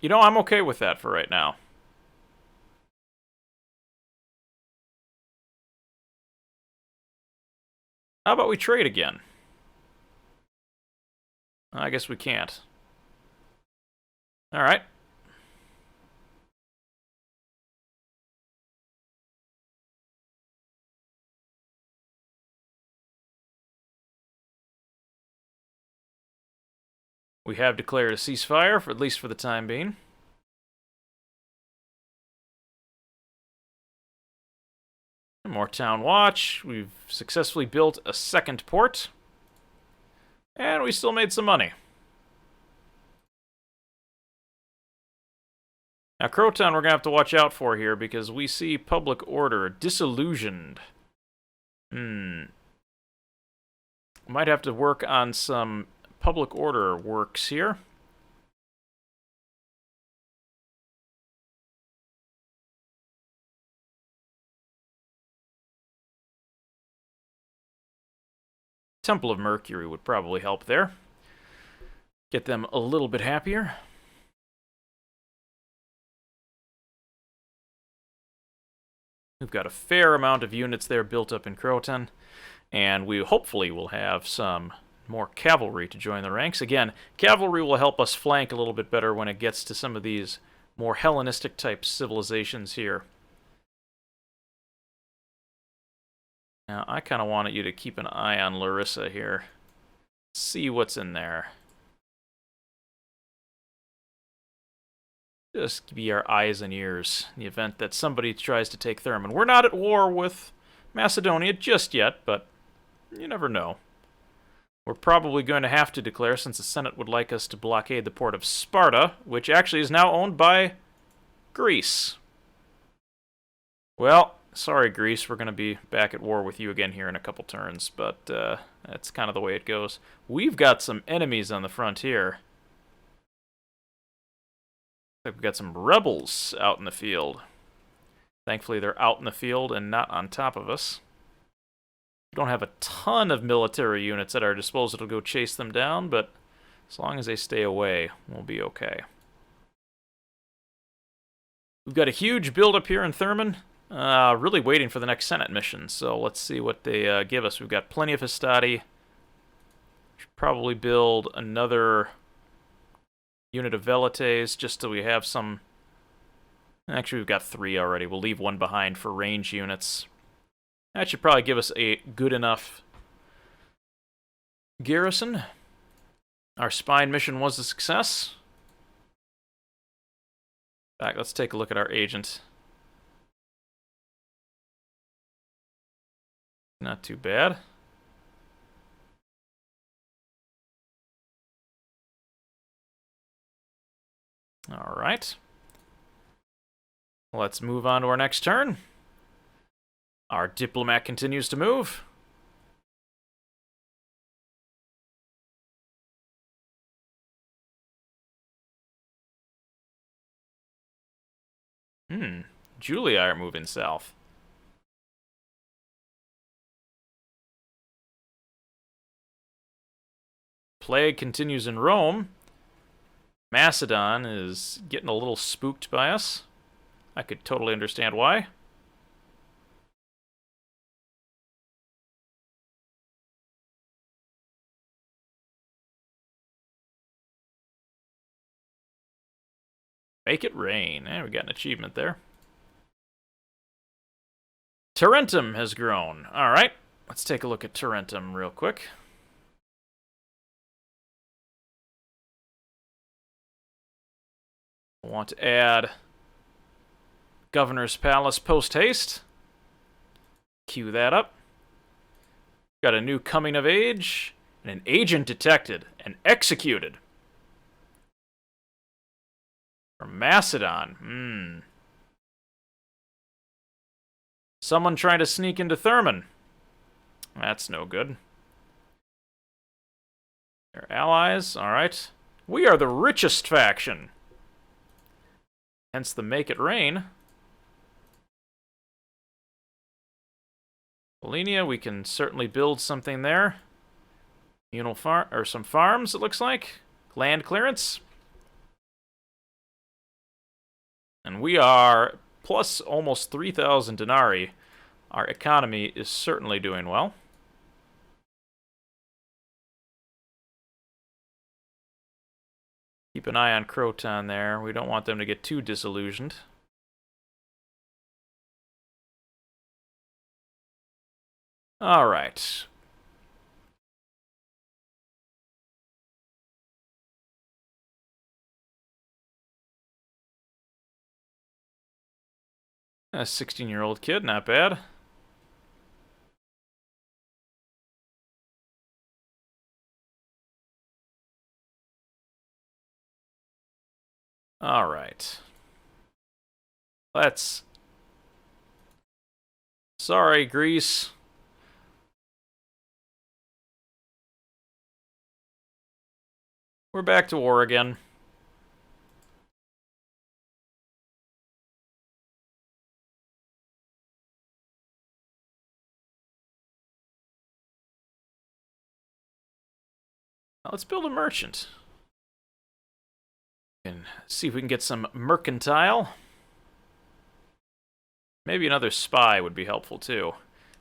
You know, I'm okay with that for right now. How about we trade again? I guess we can't. Alright. We have declared a ceasefire, for at least for the time being. More town watch. We've successfully built a second port. And we still made some money. Now, Croton we're going to have to watch out for here because we see public order disillusioned. Might have to work on some public order works here. Temple of Mercury would probably help there. Get them a little bit happier. We've got a fair amount of units there built up in Croton, and we hopefully will have some more cavalry to join the ranks. Again, cavalry will help us flank a little bit better when it gets to some of these more Hellenistic type civilizations here. Now, I kind of wanted you to keep an eye on Larissa here. See what's in there. Just be our eyes and ears in the event that somebody tries to take Thurman. We're not at war with Macedonia just yet, but you never know. We're probably going to have to declare, since the Senate would like us to blockade the port of Sparta, which actually is now owned by Greece. Well, sorry, Greece, we're going to be back at war with you again here in a couple turns, but that's kind of the way it goes. We've got some enemies on the frontier. We've got some rebels out in the field. Thankfully, they're out in the field and not on top of us. We don't have a ton of military units at our disposal to go chase them down, but as long as they stay away, we'll be okay. We've got a huge build-up here in Thurman. Really waiting for the next Senate mission, so let's see what they give us. We've got plenty of hostility. Should probably build another unit of velites just so we have some. Actually, we've got 3 already. We'll leave 1 behind for range units. That should probably give us a good enough garrison. Our spine mission was a success. In fact, let's take a look at our agent. Not too bad. All right. Let's move on to our next turn. Our diplomat continues to move. Julii are moving south. Plague continues in Rome. Macedon is getting a little spooked by us. I could totally understand why. Make it rain. We got an achievement there. Tarentum has grown. Alright, let's take a look at Tarentum real quick. I want to add Governor's Palace post-haste. Cue that up. Got a new coming of age, and an agent detected and executed. From Macedon. Someone trying to sneak into Thurman. That's no good. They're allies, alright. We are the richest faction. Hence the make it rain. Polenia, we can certainly build something there. Some farms, it looks like. Land clearance. And we are plus almost 3,000 denarii. Our economy is certainly doing well. Keep an eye on Croton there. We don't want them to get too disillusioned. All right. A 16-year-old kid, not bad. All right. Let's... Sorry, Greece. We're back to war again. Now let's build a merchant. And see if we can get some mercantile. Maybe another spy would be helpful too,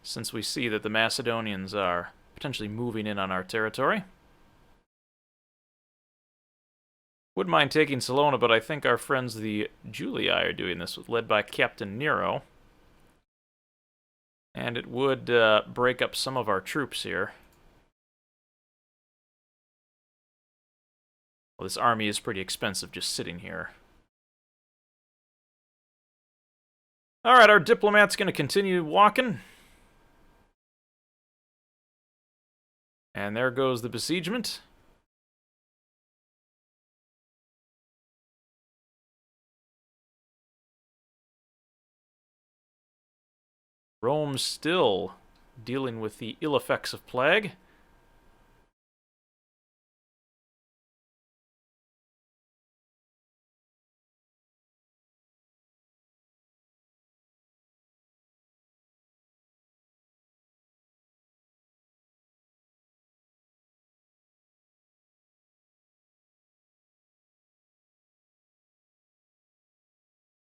since we see that the Macedonians are potentially moving in on our territory. Wouldn't mind taking Salona, but I think our friends the Julii are doing this, led by Captain Nero. And it would break up some of our troops here. Well, this army is pretty expensive just sitting here. Alright, our diplomat's going to continue walking. And there goes the besiegement. Rome still dealing with the ill effects of plague.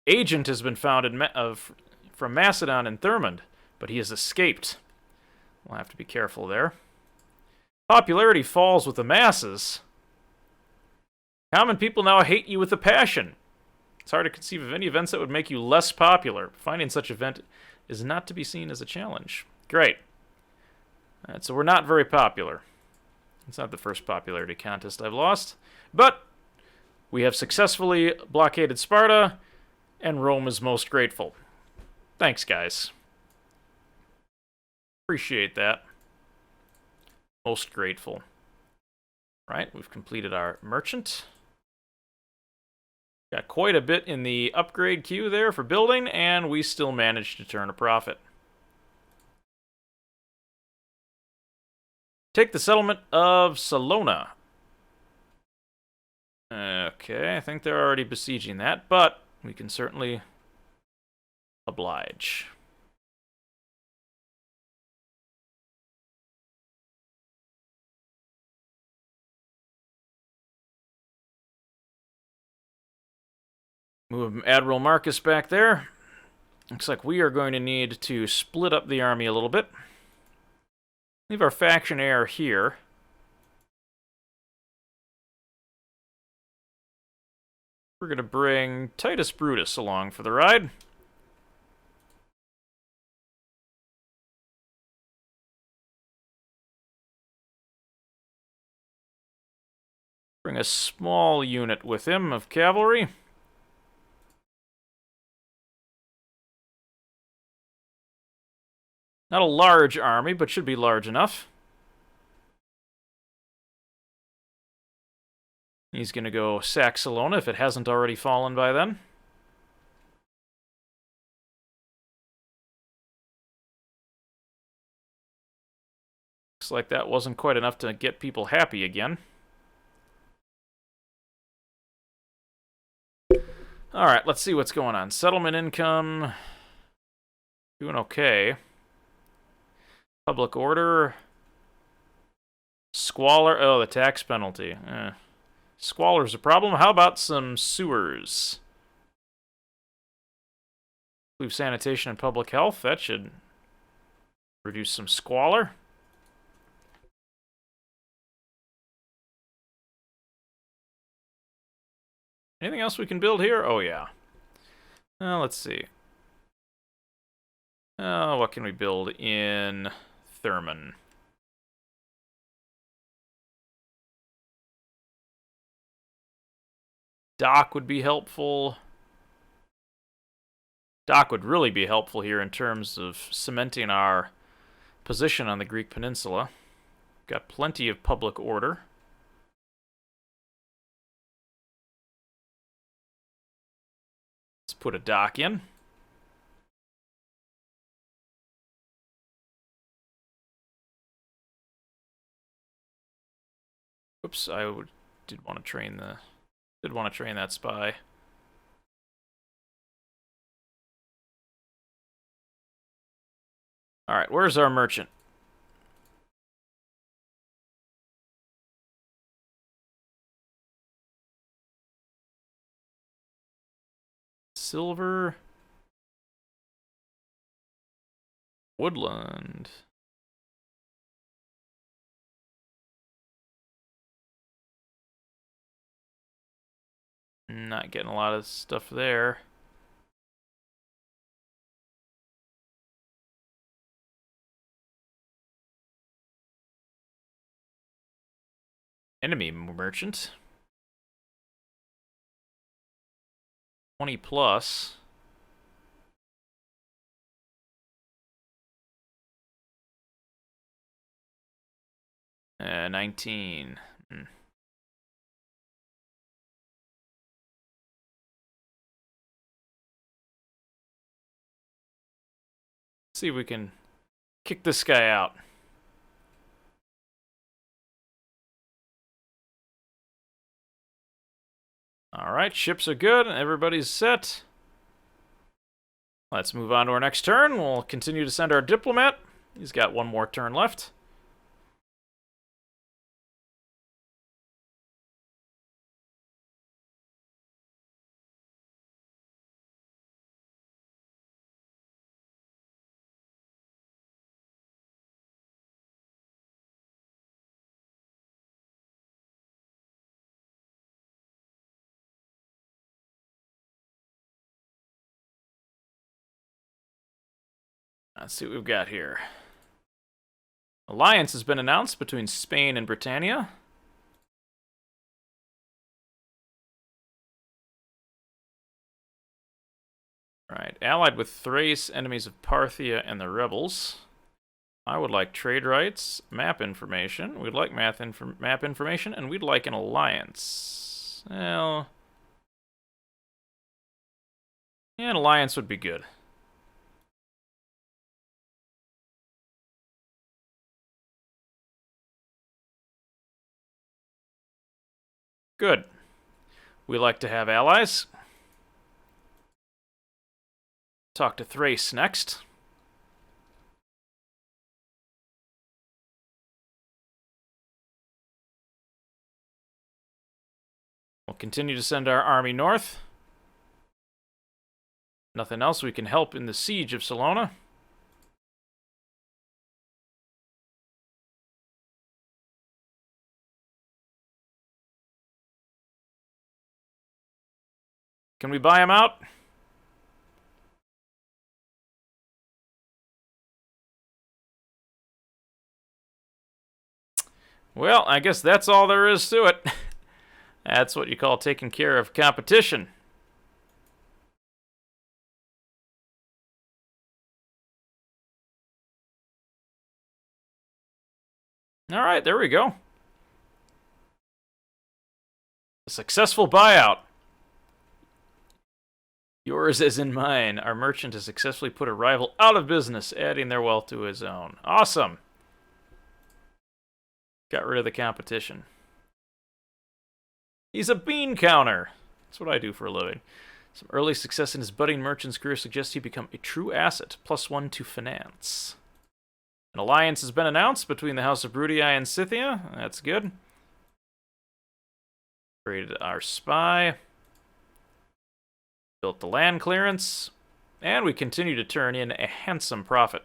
Agent has been found from Macedon and Thermond, but he has escaped. We'll have to be careful there. Popularity falls with the masses. Common people now hate you with a passion. It's hard to conceive of any events that would make you less popular. Finding such event is not to be seen as a challenge. Great. Alright, so we're not very popular. It's not the first popularity contest I've lost. But we have successfully blockaded Sparta, and Rome is most grateful. Thanks, guys. Appreciate that. Most grateful. Right, we've completed our merchant. Got quite a bit in the upgrade queue there for building, and we still managed to turn a profit. Take the settlement of Salona. Okay, I think they're already besieging that, but we can certainly oblige. Move Admiral Marcus back there. Looks like we are going to need to split up the army a little bit. Leave our faction heir here. We're going to bring Titus Brutus along for the ride. Bring a small unit with him of cavalry. Not a large army, but should be large enough. He's going to go sack Salona if it hasn't already fallen by then. Looks like that wasn't quite enough to get people happy again. Alright, let's see what's going on. Settlement income. Doing okay. Public order. Squalor. Oh, the tax penalty. Squalor's a problem. How about some sewers? Include sanitation and public health. That should reduce some squalor. Anything else we can build here? Oh, yeah. Let's see. What can we build in Thermon? Dock would be helpful. Dock would really be helpful here in terms of cementing our position on the Greek Peninsula. Got plenty of public order. Let's put a dock in. Oops, did want to train that spy. All right, where's our merchant? Silver. Woodland. Not getting a lot of stuff there. Enemy merchant. 20 plus. 19. See if we can kick this guy out. Alright, ships are good. Everybody's set. Let's move on to our next turn. We'll continue to send our diplomat. He's got one more turn left. Let's see what we've got here. Alliance has been announced between Spain and Britannia. Right, allied with Thrace, enemies of Parthia and the rebels. I would like trade rights, map information. We'd like map information, and we'd like an alliance. Well, yeah, an alliance would be good. Good. We like to have allies. Talk to Thrace next. We'll continue to send our army north. Nothing else. We can help in the siege of Salona. Can we buy him out? Well, I guess that's all there is to it. That's what you call taking care of competition. Alright, there we go. A successful buyout. Yours as in mine. Our merchant has successfully put a rival out of business, adding their wealth to his own. Awesome. Got rid of the competition. He's a bean counter. That's what I do for a living. Some early success in his budding merchant's career suggests he become a true asset. +1 to finance. An alliance has been announced between the House of Brutii and Scythia. That's good. Created our spy. Built the land clearance. And we continue to turn in a handsome profit.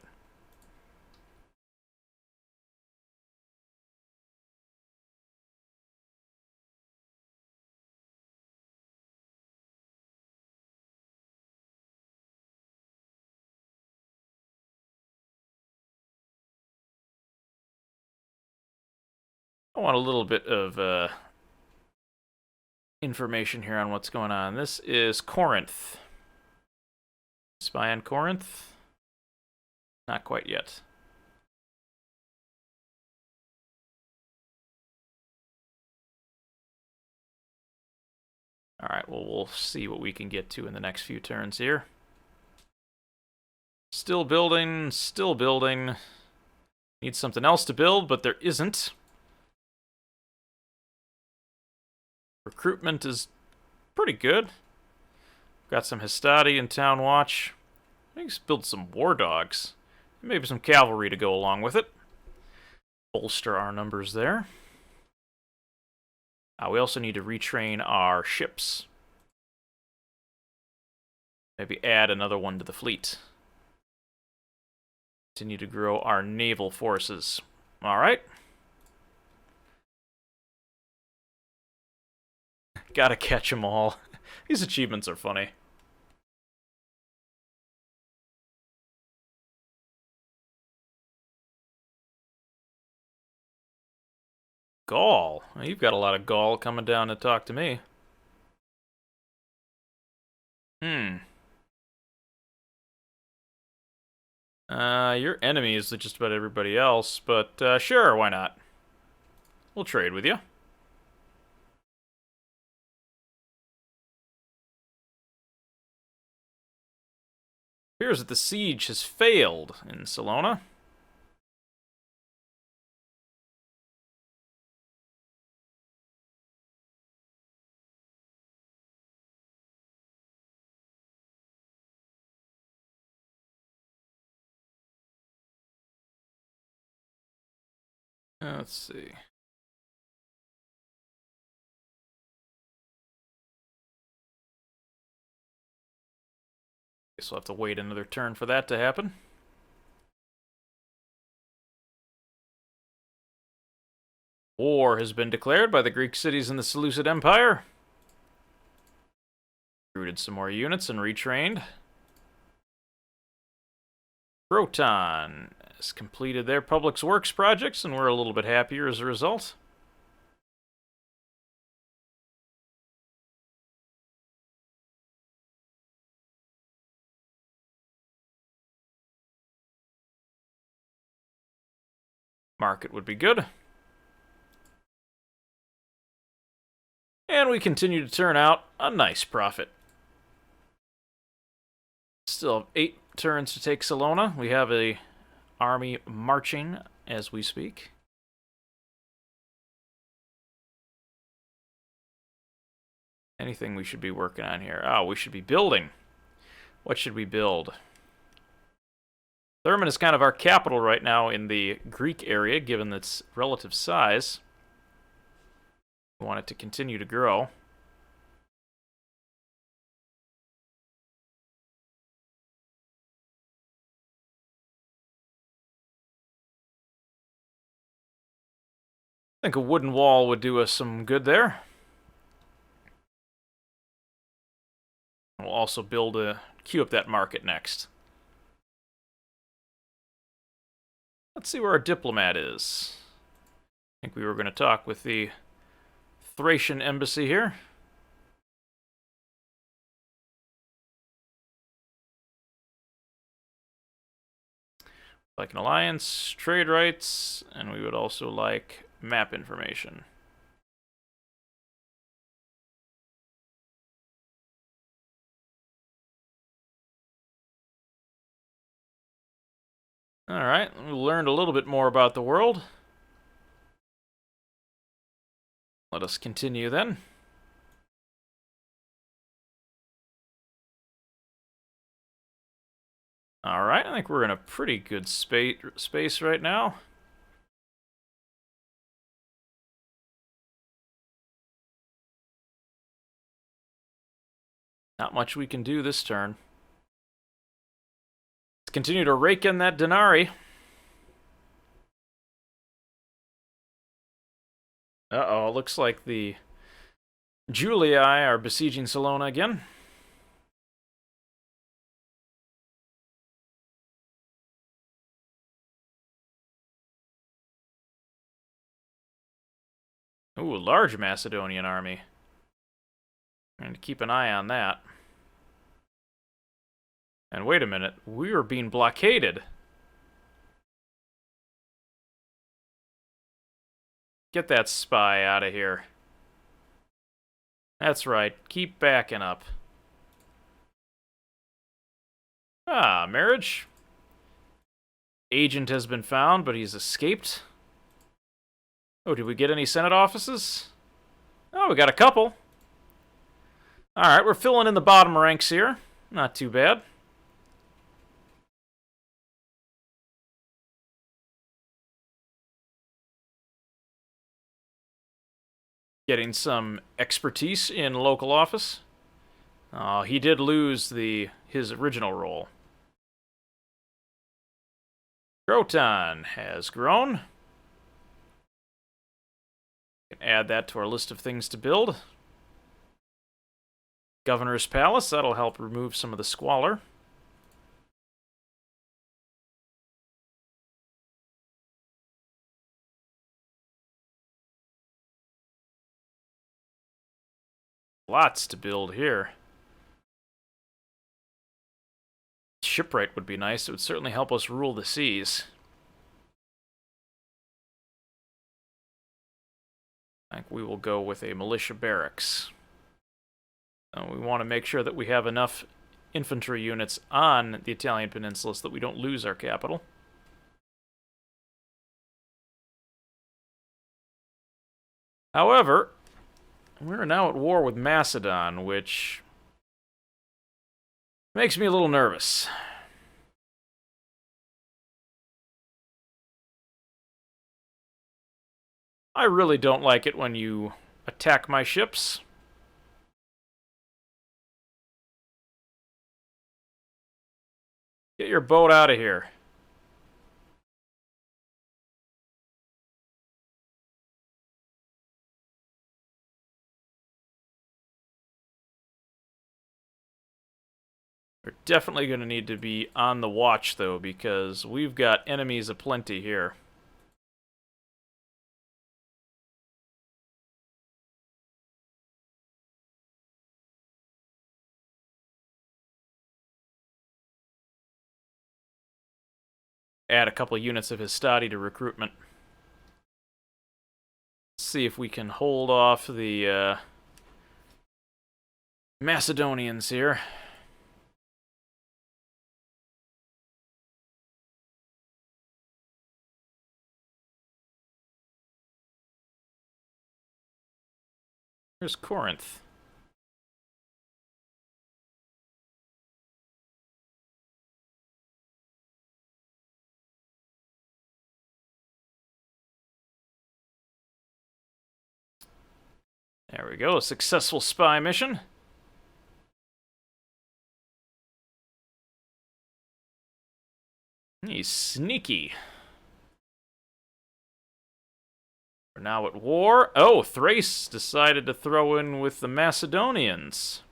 I want a little bit of information here on what's going on. This is Corinth. Spy on Corinth? Not quite yet. Alright, well, we'll see what we can get to in the next few turns here. Still building, still building. Need something else to build, but there isn't. Recruitment is pretty good. Got some hostility and town watch. I think build some war dogs. Maybe some cavalry to go along with it. Bolster our numbers there. We also need to retrain our ships. Maybe add another one to the fleet. Continue to grow our naval forces. Alright. Gotta catch them all. These achievements are funny. Gaul. Well, you've got a lot of Gaul coming down to talk to me. Your enemy is just about everybody else, but sure, why not? We'll trade with you. Appears that the siege has failed in Salona. Let's see. Guess we'll have to wait another turn for that to happen. War has been declared by the Greek cities in the Seleucid Empire. Recruited some more units and retrained. Proton has completed their public works projects, and we're a little bit happier as a result. Market would be good. And we continue to turn out a nice profit. Still have 8 turns to take Salona. We have a army marching as we speak. Anything we should be working on here? Oh, we should be building. What should we build? Thurman is kind of our capital right now in the Greek area, given its relative size. We want it to continue to grow. I think a wooden wall would do us some good there. We'll also queue up that market next. Let's see where our diplomat is. I think we were going to talk with the Thracian embassy here. Like an alliance, trade rights, and we would also like map information. Alright, we learned a little bit more about the world. Let us continue then. Alright, I think we're in a pretty good space right now. Not much we can do this turn. Let's continue to rake in that denarii. Uh-oh, looks like the Julii are besieging Salona again. Ooh, a large Macedonian army. And to keep an eye on that. And wait a minute, we are being blockaded. Get that spy out of here. That's right, keep backing up. Ah, marriage. Agent has been found, but he's escaped. Oh, did we get any Senate offices? Oh, we got a couple. Alright, we're filling in the bottom ranks here. Not too bad. Getting some expertise in local office. Oh, he did lose his original role. Croton has grown. Can add that to our list of things to build. Governor's Palace, that'll help remove some of the squalor. Lots to build here. Shipwright would be nice. It would certainly help us rule the seas. I think we will go with a militia barracks. We want to make sure that we have enough infantry units on the Italian peninsula so that we don't lose our capital. However, we're now at war with Macedon, which makes me a little nervous. I really don't like it when you attack my ships. Get your boat out of here. We're definitely going to need to be on the watch, though, because we've got enemies aplenty here. Add a couple units of hostility to recruitment. Let's see if we can hold off the Macedonians here. Here's Corinth. There we go, a successful spy mission. He's sneaky. We're now at war. Oh, Thrace decided to throw in with the Macedonians.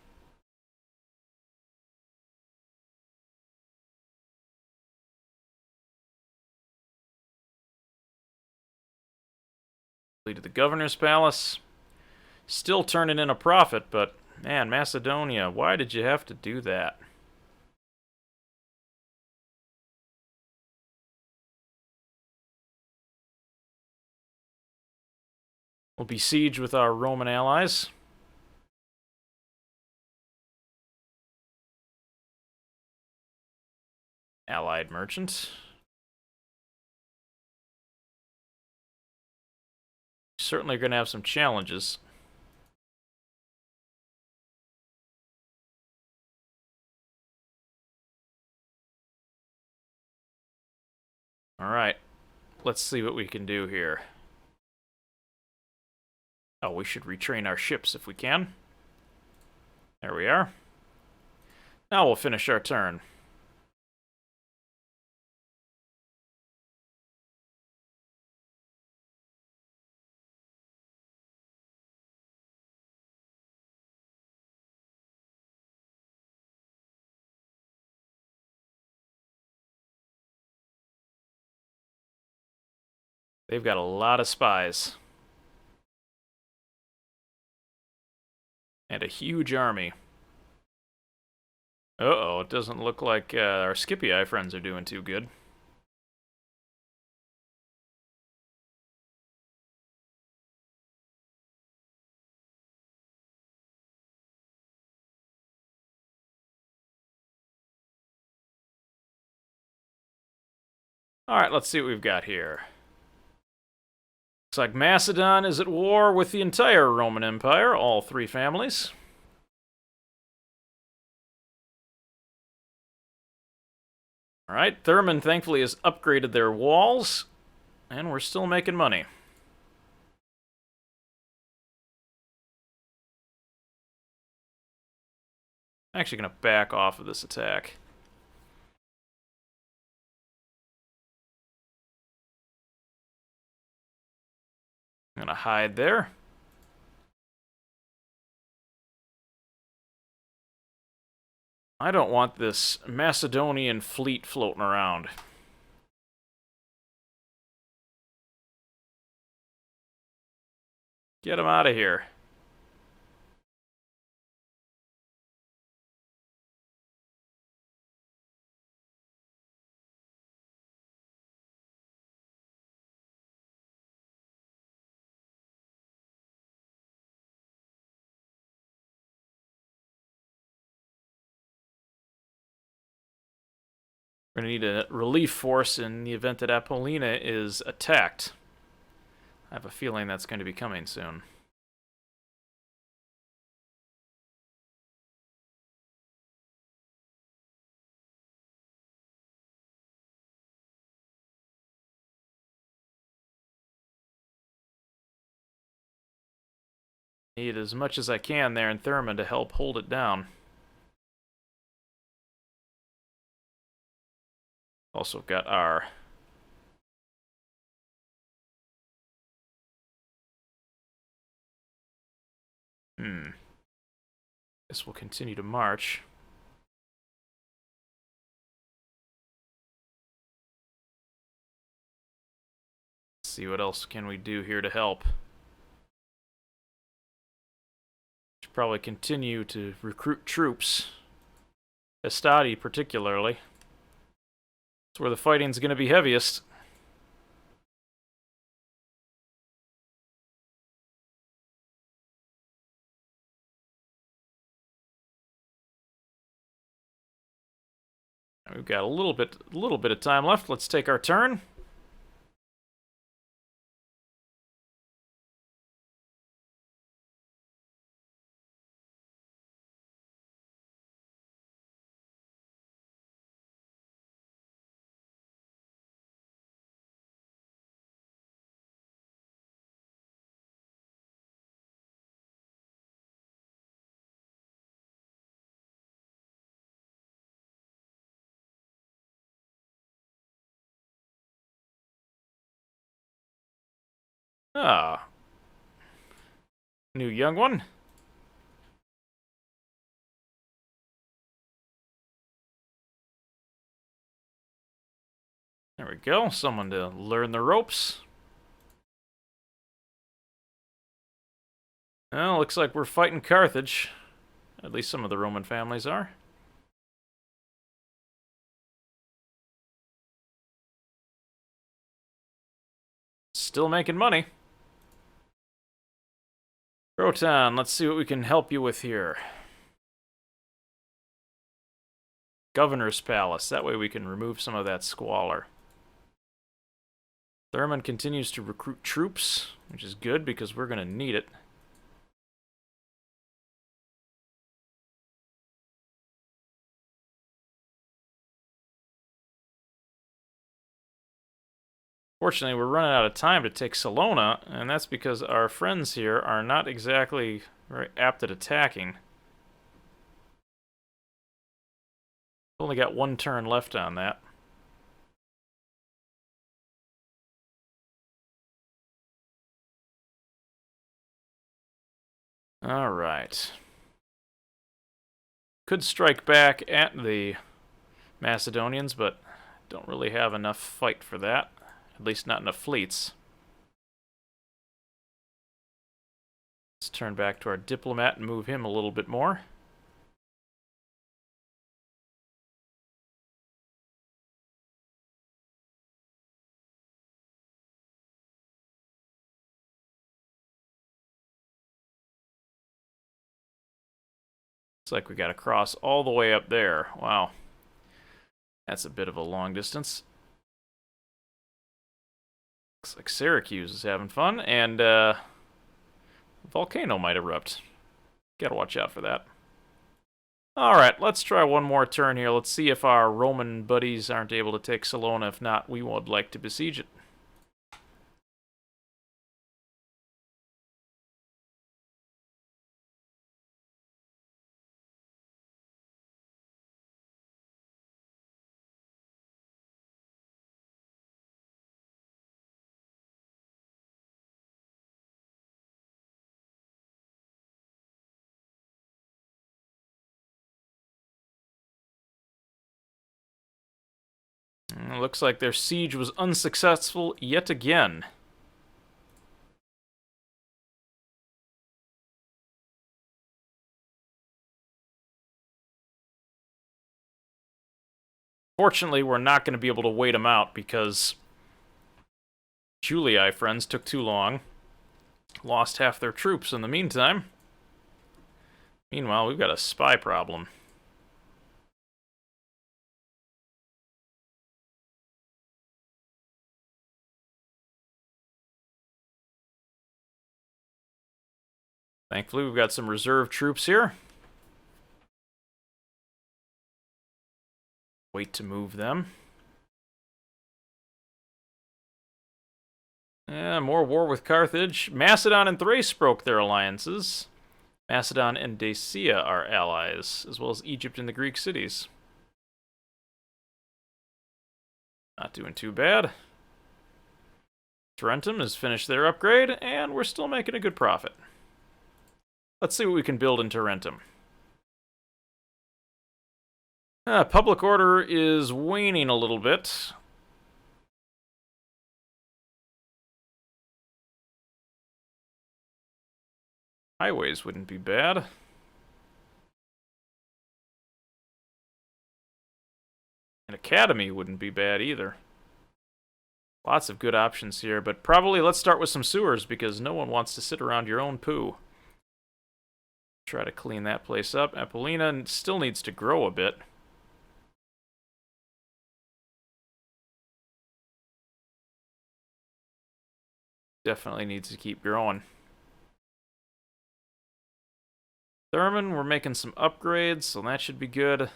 To the governor's palace. Still turning in a profit, but man, Macedonia, why did you have to do that? We'll besiege with our Roman allies. Allied merchant. Certainly going to have some challenges. Alright, let's see what we can do here. Oh, we should retrain our ships if we can. There we are. Now we'll finish our turn. They've got a lot of spies. And a huge army. Uh-oh, it doesn't look like our Scipii friends are doing too good. Alright, let's see what we've got here. Looks like Macedon is at war with the entire Roman Empire, all three families. Alright, Thurman thankfully has upgraded their walls, and we're still making money. I'm actually going to back off of this attack. I'm going to hide there. I don't want this Macedonian fleet floating around. Get him out of here. We're going to need a relief force in the event that Apollina is attacked. I have a feeling that's going to be coming soon. Need as much as I can there in Thurman to help hold it down. Also got our Guess we'll continue to march. Let's see what else can we do here to help. Should probably continue to recruit troops. Estadi particularly. That's where the fighting's going to be heaviest. We've got a little bit of time left. Let's take our turn. Ah. New young one. There we go. Someone to learn the ropes. Well, looks like we're fighting Carthage. At least some of the Roman families are. Still making money. Croton, let's see what we can help you with here. Governor's Palace. That way we can remove some of that squalor. Thurman continues to recruit troops, which is good because we're going to need it. Fortunately, we're running out of time to take Salona, and that's because our friends here are not exactly very apt at attacking. Only got one turn left on that. Alright. Could strike back at the Macedonians, but don't really have enough fight for that. At least not enough fleets. Let's turn back to our diplomat and move him a little bit more. Looks like we got to cross all the way up there. Wow. That's a bit of a long distance. Looks like Syracuse is having fun, and a volcano might erupt. Gotta watch out for that. Alright, let's try one more turn here. Let's see if our Roman buddies aren't able to take Salona. If not, we would like to besiege it. Looks like their siege was unsuccessful yet again. Fortunately, we're not going to be able to wait them out because Julii friends took too long. Lost half their troops in the meantime. Meanwhile, we've got a spy problem. Thankfully, we've got some reserve troops here. Wait to move them. Yeah, more war with Carthage. Macedon and Thrace broke their alliances. Macedon and Dacia are allies, as well as Egypt and the Greek cities. Not doing too bad. Tarentum has finished their upgrade, and we're still making a good profit. Let's see what we can build in Tarentum. Public order is waning a little bit. Highways wouldn't be bad. An academy wouldn't be bad either. Lots of good options here, but probably let's start with some sewers because no one wants to sit around your own poo. Try to clean that place up. Apollina still needs to grow a bit. Definitely needs to keep growing. Thurman, we're making some upgrades, so that should be good.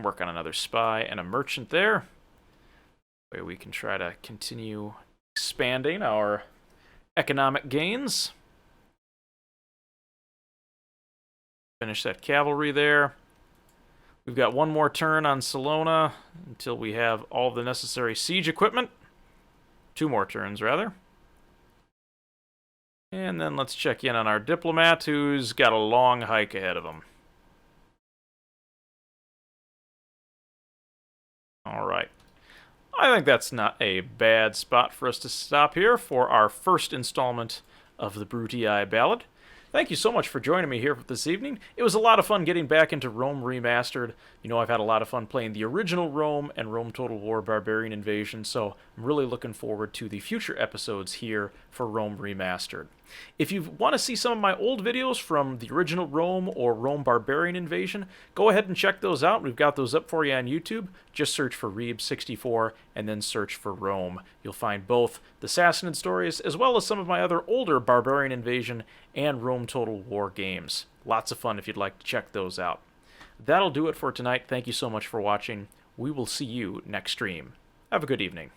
Work on another spy and a merchant there. That way we can try to continue expanding our economic gains. Finish that cavalry there. We've got one more turn on Salona until we have all the necessary siege equipment. 2 more turns, rather. And then let's check in on our diplomat, who's got a long hike ahead of him. Alright. I think that's not a bad spot for us to stop here for our first installment of the Brutii Ballad. Thank you so much for joining me here this evening. It was a lot of fun getting back into Rome Remastered. You know, I've had a lot of fun playing the original Rome and Rome Total War Barbarian Invasion, so I'm really looking forward to the future episodes here for Rome Remastered. If you want to see some of my old videos from the original Rome or Rome Barbarian Invasion, go ahead and check those out. We've got those up for you on YouTube. Just search for Reeb64 and then search for Rome. You'll find both the Sassanid stories as well as some of my other older Barbarian Invasion and Rome Total War games. Lots of fun if you'd like to check those out. That'll do it for tonight. Thank you so much for watching. We will see you next stream. Have a good evening.